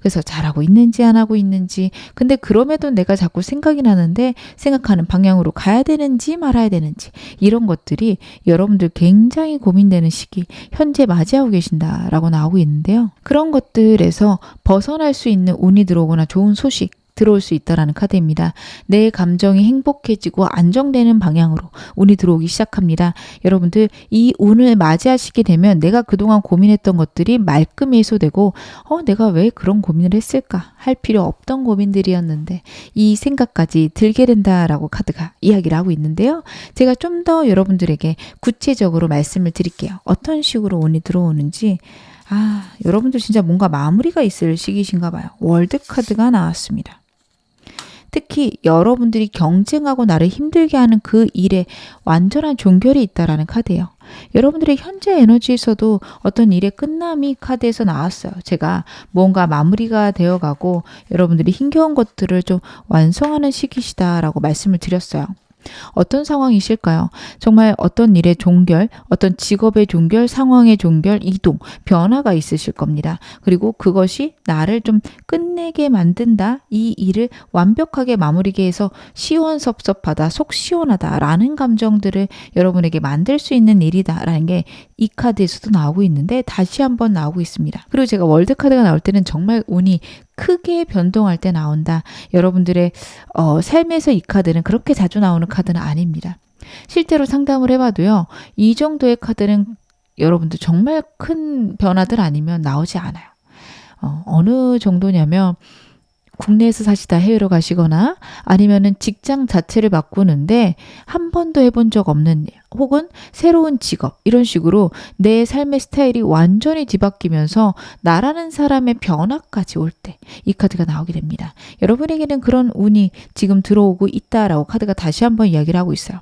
그래서 잘하고 있는지 안 하고 있는지, 근데 그럼에도 내가 자꾸 생각이 나는데 생각하는 방향으로 가야 되는지 말아야 되는지, 이런 것들이 여러분들 굉장히 고민되는 시기 현재 맞이하고 계신다라고 나오고 있는데요. 그런 것들에서 벗어날 수 있는 운이 들어오거나 좋은 소식 들어올 수 있다라는 카드입니다. 내 감정이 행복해지고 안정되는 방향으로 운이 들어오기 시작합니다. 여러분들 이 운을 맞이하시게 되면 내가 그동안 고민했던 것들이 말끔히 해소되고 내가 왜 그런 고민을 했을까 할 필요 없던 고민들이었는데 이 생각까지 들게 된다라고 카드가 이야기를 하고 있는데요. 제가 좀 더 여러분들에게 구체적으로 말씀을 드릴게요. 어떤 식으로 운이 들어오는지. 여러분들 진짜 뭔가 마무리가 있을 시기신가 봐요. 월드 카드가 나왔습니다. 특히 여러분들이 경쟁하고 나를 힘들게 하는 그 일에 완전한 종결이 있다라는 카드예요. 여러분들의 현재 에너지에서도 어떤 일의 끝남이 카드에서 나왔어요. 제가 뭔가 마무리가 되어가고 여러분들이 힘겨운 것들을 좀 완성하는 시기시다라고 말씀을 드렸어요. 어떤 상황이실까요? 정말 어떤 일의 종결, 어떤 직업의 종결, 상황의 종결, 이동, 변화가 있으실 겁니다. 그리고 그것이 나를 좀 끝내게 만든다, 이 일을 완벽하게 마무리게 해서 시원섭섭하다, 속 시원하다 라는 감정들을 여러분에게 만들 수 있는 일이다라는 게 이 카드에서도 나오고 있는데 다시 한번 나오고 있습니다. 그리고 제가 월드 카드가 나올 때는 정말 운이 크게 변동할 때 나온다. 여러분들의 삶에서 이 카드는 그렇게 자주 나오는 카드는 아닙니다. 실제로 상담을 해봐도요. 이 정도의 카드는 여러분들 정말 큰 변화들 아니면 나오지 않아요. 어느 정도냐면 국내에서 사시다 해외로 가시거나 아니면은 직장 자체를 바꾸는데 한 번도 해본 적 없는 일, 혹은 새로운 직업, 이런 식으로 내 삶의 스타일이 완전히 뒤바뀌면서 나라는 사람의 변화까지 올 때 이 카드가 나오게 됩니다. 여러분에게는 그런 운이 지금 들어오고 있다라고 카드가 다시 한번 이야기를 하고 있어요.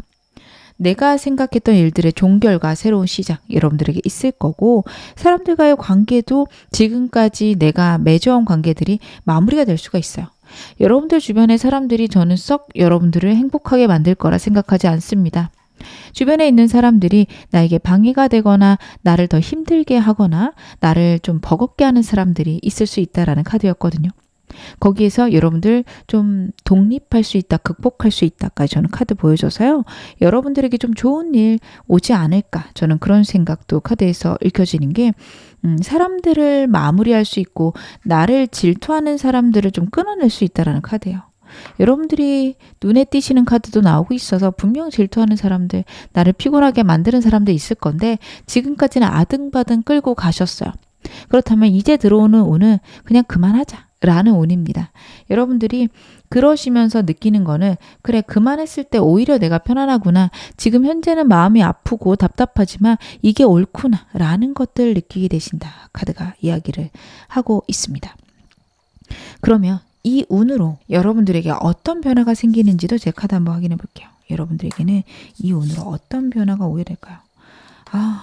내가 생각했던 일들의 종결과 새로운 시작 여러분들에게 있을 거고, 사람들과의 관계도 지금까지 내가 맺어온 관계들이 마무리가 될 수가 있어요. 여러분들 주변의 사람들이 저는 썩 여러분들을 행복하게 만들 거라 생각하지 않습니다. 주변에 있는 사람들이 나에게 방해가 되거나 나를 더 힘들게 하거나 나를 좀 버겁게 하는 사람들이 있을 수 있다라는 카드였거든요. 거기에서 여러분들 좀 독립할 수 있다, 극복할 수 있다까지 저는 카드 보여줘서요. 여러분들에게 좀 좋은 일 오지 않을까, 저는 그런 생각도 카드에서 읽혀지는 게 사람들을 마무리할 수 있고 나를 질투하는 사람들을 좀 끊어낼 수 있다라는 카드예요. 여러분들이 눈에 띄시는 카드도 나오고 있어서 분명 질투하는 사람들, 나를 피곤하게 만드는 사람들 있을 건데 지금까지는 아등바등 끌고 가셨어요. 그렇다면 이제 들어오는 운은 그냥 그만하자 라는 운입니다. 여러분들이 그러시면서 느끼는 거는 그래, 그만했을 때 오히려 내가 편안하구나, 지금 현재는 마음이 아프고 답답하지만 이게 옳구나 라는 것들을 느끼게 되신다 카드가 이야기를 하고 있습니다. 그러면 이 운으로 여러분들에게 어떤 변화가 생기는지도 제 카드 한번 확인해 볼게요. 여러분들에게는 이 운으로 어떤 변화가 오게 될까요?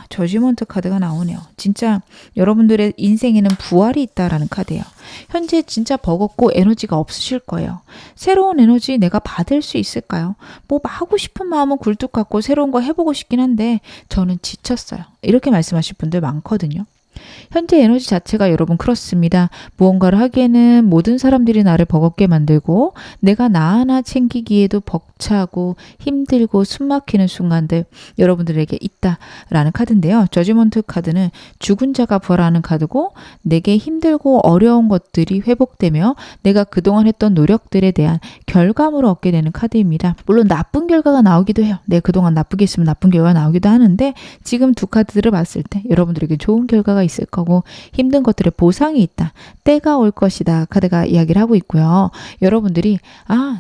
저지먼트 카드가 나오네요. 진짜 여러분들의 인생에는 부활이 있다라는 카드예요. 현재 진짜 버겁고 에너지가 없으실 거예요. 새로운 에너지 내가 받을 수 있을까요? 뭐 하고 싶은 마음은 굴뚝 같고 새로운 거 해보고 싶긴 한데 저는 지쳤어요. 이렇게 말씀하실 분들 많거든요. 현재 에너지 자체가 여러분 그렇습니다. 무언가를 하기에는 모든 사람들이 나를 버겁게 만들고 내가 나 하나 챙기기에도 벅차고 힘들고 숨막히는 순간들 여러분들에게 있다라는 카드인데요. 저지먼트 카드는 죽은 자가 부활하는 카드고 내게 힘들고 어려운 것들이 회복되며 내가 그동안 했던 노력들에 대한 결과물을 얻게 되는 카드입니다. 물론 나쁜 결과가 나오기도 해요. 내가 그동안 나쁘게 했으면 나쁜 결과가 나오기도 하는데 지금 두 카드들을 봤을 때 여러분들에게 좋은 결과가 있을 거고 힘든 것들의 보상이 있다. 때가 올 것이다. 카드가 이야기를 하고 있고요. 여러분들이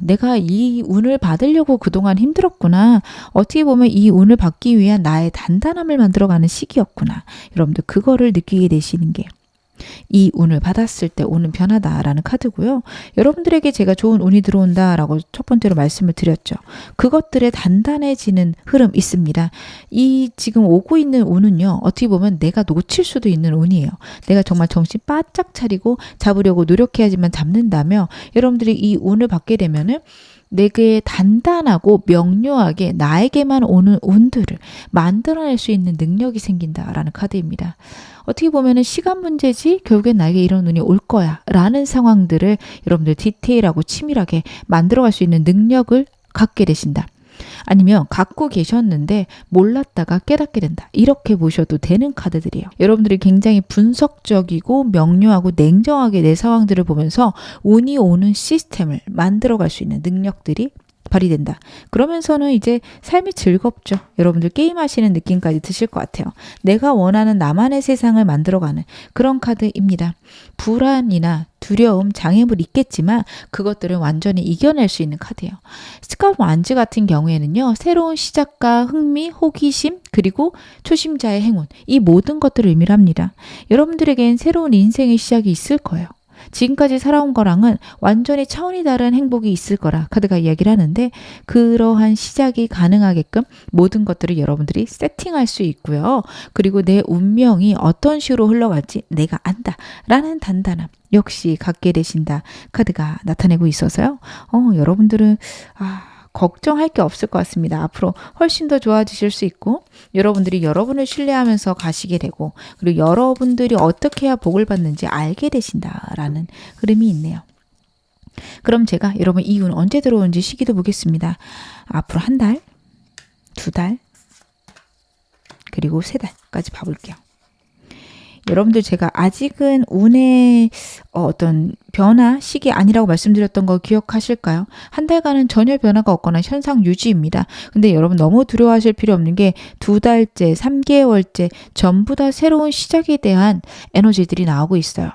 내가 이 운을 받으려고 그동안 힘들었구나. 어떻게 보면 이 운을 받기 위한 나의 단단함을 만들어가는 시기였구나. 여러분들 그거를 느끼게 되시는 게 이 운을 받았을 때 오는 변화다라는 카드고요. 여러분들에게 제가 좋은 운이 들어온다라고 첫 번째로 말씀을 드렸죠. 그것들의 단단해지는 흐름 있습니다. 이 지금 오고 있는 운은요. 어떻게 보면 내가 놓칠 수도 있는 운이에요. 내가 정말 정신 바짝 차리고 잡으려고 노력해야지만 잡는다며 여러분들이 이 운을 받게 되면은 내게 단단하고 명료하게 나에게만 오는 운들을 만들어낼 수 있는 능력이 생긴다라는 카드입니다. 어떻게 보면은 시간 문제지 결국엔 나에게 이런 운이 올 거야 라는 상황들을 여러분들 디테일하고 치밀하게 만들어갈 수 있는 능력을 갖게 되신다. 아니면 갖고 계셨는데 몰랐다가 깨닫게 된다. 이렇게 보셔도 되는 카드들이에요. 여러분들이 굉장히 분석적이고 명료하고 냉정하게 내 상황들을 보면서 운이 오는 시스템을 만들어갈 수 있는 능력들이 발휘된다. 그러면서는 이제 삶이 즐겁죠. 여러분들 게임하시는 느낌까지 드실 것 같아요. 내가 원하는 나만의 세상을 만들어가는 그런 카드입니다. 불안이나 두려움, 장애물이 있겠지만 그것들을 완전히 이겨낼 수 있는 카드예요. 스카우트 완즈 같은 경우에는요. 새로운 시작과 흥미, 호기심, 그리고 초심자의 행운 이 모든 것들을 의미를 합니다. 여러분들에겐 새로운 인생의 시작이 있을 거예요. 지금까지 살아온 거랑은 완전히 차원이 다른 행복이 있을 거라 카드가 이야기를 하는데 그러한 시작이 가능하게끔 모든 것들을 여러분들이 세팅할 수 있고요. 그리고 내 운명이 어떤 식으로 흘러갈지 내가 안다 라는 단단함 역시 갖게 되신다 카드가 나타내고 있어서요. 여러분들은 걱정할 게 없을 것 같습니다. 앞으로 훨씬 더 좋아지실 수 있고 여러분들이 여러분을 신뢰하면서 가시게 되고 그리고 여러분들이 어떻게 해야 복을 받는지 알게 되신다라는 흐름이 있네요. 그럼 제가 여러분 이 운 언제 들어오는지 시기도 보겠습니다. 앞으로 한 달, 두 달, 그리고 세 달까지 봐볼게요. 여러분들 제가 아직은 운의 어떤 변화 시기 아니라고 말씀드렸던 거 기억하실까요? 한 달간은 전혀 변화가 없거나 현상 유지입니다. 근데 여러분 너무 두려워하실 필요 없는 게 두 달째, 3개월째 전부 다 새로운 시작에 대한 에너지들이 나오고 있어요.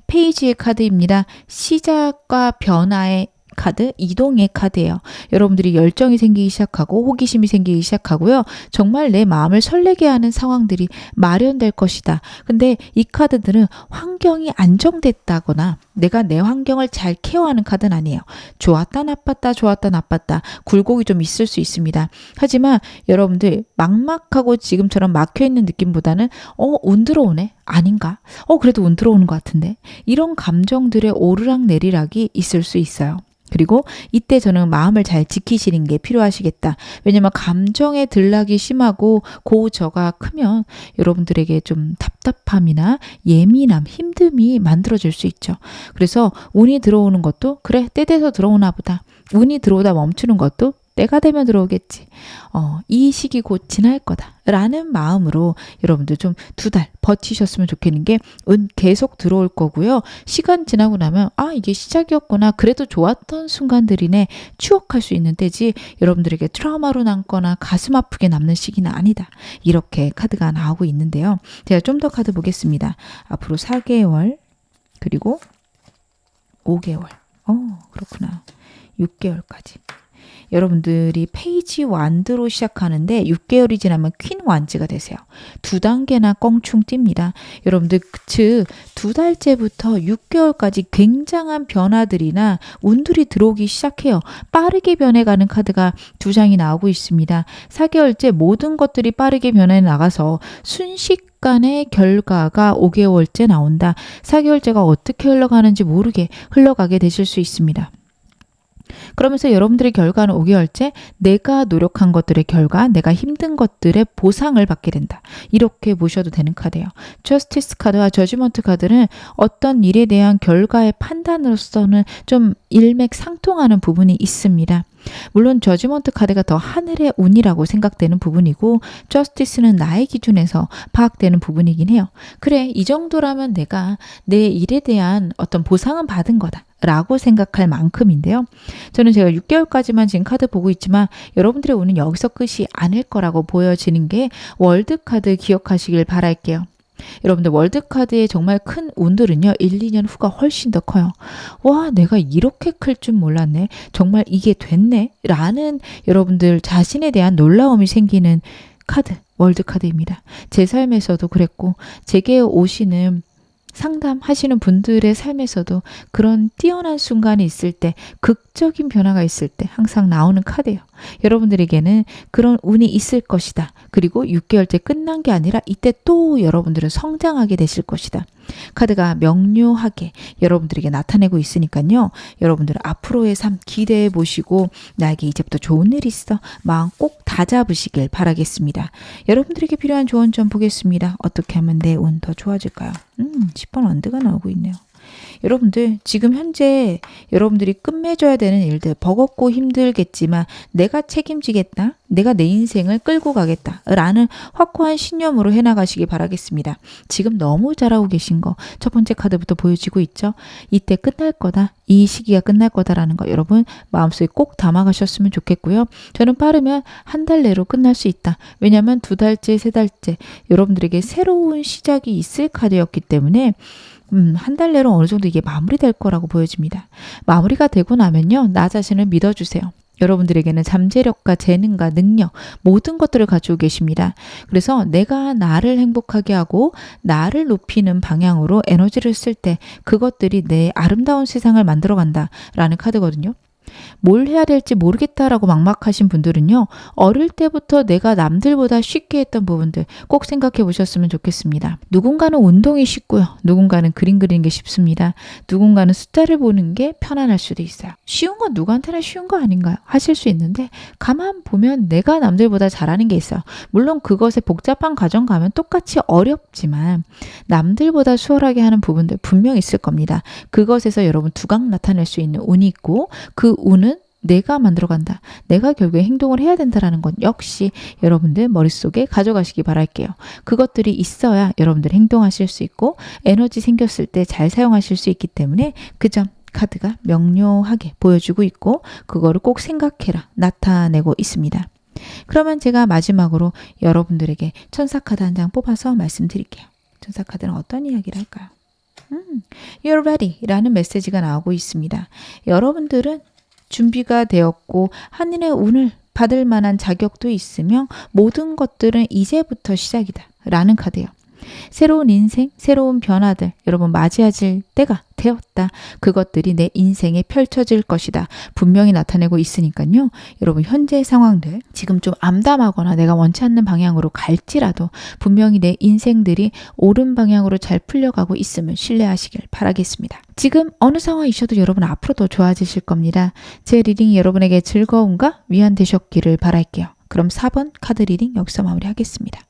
페이지의 카드입니다. 시작과 변화의 카드, 이동의 카드예요. 여러분들이 열정이 생기기 시작하고 호기심이 생기기 시작하고요. 정말 내 마음을 설레게 하는 상황들이 마련될 것이다. 근데 이 카드들은 환경이 안정됐다거나 내가 내 환경을 잘 케어하는 카드는 아니에요. 좋았다 나빴다 좋았다 나빴다 굴곡이 좀 있을 수 있습니다. 하지만 여러분들 막막하고 지금처럼 막혀있는 느낌보다는 운 들어오네? 아닌가? 그래도 운 들어오는 것 같은데? 이런 감정들의 오르락내리락이 있을 수 있어요. 그리고 이때 저는 마음을 잘 지키시는 게 필요하시겠다. 왜냐면 감정의 들락이 심하고 고저가 크면 여러분들에게 좀 답답함이나 예민함, 힘듦이 만들어질 수 있죠. 그래서 운이 들어오는 것도 그래 때 돼서 들어오나 보다. 운이 들어오다 멈추는 것도 때가 되면 들어오겠지. 이 시기 곧 지날 거다. 라는 마음으로 여러분들 좀 두 달 버티셨으면 좋겠는 게 운 계속 들어올 거고요. 시간 지나고 나면 이게 시작이었구나. 그래도 좋았던 순간들이네. 추억할 수 있는 때지 여러분들에게 트라우마로 남거나 가슴 아프게 남는 시기는 아니다. 이렇게 카드가 나오고 있는데요. 제가 좀 더 카드 보겠습니다. 앞으로 4개월 그리고 5개월. 그렇구나. 6개월까지. 여러분들이 페이지 완드로 시작하는데 6개월이 지나면 퀸 완즈가 되세요. 2단계나 껑충 뜁니다. 여러분들 즉 2달째부터 6개월까지 굉장한 변화들이나 운들이 들어오기 시작해요. 빠르게 변해가는 카드가 2장이 나오고 있습니다. 4개월째 모든 것들이 빠르게 변해 나가서 순식간에 결과가 5개월째 나온다. 4개월째가 어떻게 흘러가는지 모르게 흘러가게 되실 수 있습니다. 그러면서 여러분들의 결과는 5개월째 내가 노력한 것들의 결과, 내가 힘든 것들의 보상을 받게 된다. 이렇게 보셔도 되는 카드예요. 저스티스 카드와 저지먼트 카드는 어떤 일에 대한 결과의 판단으로서는 좀 일맥상통하는 부분이 있습니다. 물론 저지먼트 카드가 더 하늘의 운이라고 생각되는 부분이고 저스티스는 나의 기준에서 파악되는 부분이긴 해요. 그래, 이 정도라면 내가 내 일에 대한 어떤 보상은 받은 거다 라고 생각할 만큼인데요. 저는 제가 6개월까지만 지금 카드 보고 있지만 여러분들의 운은 여기서 끝이 아닐 거라고 보여지는 게 월드카드 기억하시길 바랄게요. 여러분들 월드카드의 정말 큰 운들은요. 1, 2년 후가 훨씬 더 커요. 와, 내가 이렇게 클 줄 몰랐네. 정말 이게 됐네. 라는 여러분들 자신에 대한 놀라움이 생기는 카드, 월드카드입니다. 제 삶에서도 그랬고 제게 오시는 상담하시는 분들의 삶에서도 그런 뛰어난 순간이 있을 때, 극적인 변화가 있을 때 항상 나오는 카드예요. 여러분들에게는 그런 운이 있을 것이다. 그리고 6개월째 끝난 게 아니라 이때 또 여러분들은 성장하게 되실 것이다. 카드가 명료하게 여러분들에게 나타내고 있으니까요. 여러분들 앞으로의 삶 기대해 보시고 나에게 이제부터 좋은 일이 있어. 마음 꼭 다잡으시길 바라겠습니다. 여러분들에게 필요한 조언 좀 보겠습니다. 어떻게 하면 내 운 더 좋아질까요? 10번 원드가 나오고 있네요. 여러분들 지금 현재 여러분들이 끝맺어야 되는 일들 버겁고 힘들겠지만 내가 책임지겠다. 내가 내 인생을 끌고 가겠다. 라는 확고한 신념으로 해나가시기 바라겠습니다. 지금 너무 잘하고 계신 거 첫 번째 카드부터 보여지고 있죠. 이때 끝날 거다. 이 시기가 끝날 거다라는 거 여러분 마음속에 꼭 담아가셨으면 좋겠고요. 저는 빠르면 한 달 내로 끝날 수 있다. 왜냐하면 2달째, 3달째 여러분들에게 새로운 시작이 있을 카드였기 때문에 한 달 내로 어느 정도 이게 마무리될 거라고 보여집니다. 마무리가 되고 나면요. 나 자신을 믿어주세요. 여러분들에게는 잠재력과 재능과 능력 모든 것들을 가지고 계십니다. 그래서 내가 나를 행복하게 하고 나를 높이는 방향으로 에너지를 쓸 때 그것들이 내 아름다운 세상을 만들어 간다라는 카드거든요. 뭘 해야 될지 모르겠다라고 막막하신 분들은요. 어릴 때부터 내가 남들보다 쉽게 했던 부분들 꼭 생각해 보셨으면 좋겠습니다. 누군가는 운동이 쉽고요. 누군가는 그림 그리는 게 쉽습니다. 누군가는 숫자를 보는 게 편안할 수도 있어요. 쉬운 건 누구한테나 쉬운 거 아닌가요? 하실 수 있는데 가만 보면 내가 남들보다 잘하는 게 있어요. 물론 그것에 복잡한 과정 가면 똑같이 어렵지만 남들보다 수월하게 하는 부분들 분명 있을 겁니다. 그것에서 여러분 두각 나타낼 수 있는 운이 있고 그 운은 내가 만들어간다. 내가 결국에 행동을 해야 된다라는 건 역시 여러분들 머릿속에 가져가시기 바랄게요. 그것들이 있어야 여러분들 행동하실 수 있고 에너지 생겼을 때 잘 사용하실 수 있기 때문에 그 점 카드가 명료하게 보여주고 있고 그거를 꼭 생각해라 나타내고 있습니다. 그러면 제가 마지막으로 여러분들에게 천사 카드 한 장 뽑아서 말씀드릴게요. 천사 카드는 어떤 이야기를 할까요? You're ready 라는 메시지가 나오고 있습니다. 여러분들은 준비가 되었고 하늘의 운을 받을 만한 자격도 있으며 모든 것들은 이제부터 시작이다 라는 카드예요. 새로운 인생, 새로운 변화들 여러분 맞이하실 때가 되었다. 그것들이 내 인생에 펼쳐질 것이다. 분명히 나타내고 있으니까요. 여러분 현재 상황들 지금 좀 암담하거나 내가 원치 않는 방향으로 갈지라도 분명히 내 인생들이 옳은 방향으로 잘 풀려가고 있음을 신뢰하시길 바라겠습니다. 지금 어느 상황이셔도 여러분 앞으로 더 좋아지실 겁니다. 제 리딩이 여러분에게 즐거움과 위안 되셨기를 바랄게요. 그럼 4번 카드 리딩 여기서 마무리하겠습니다.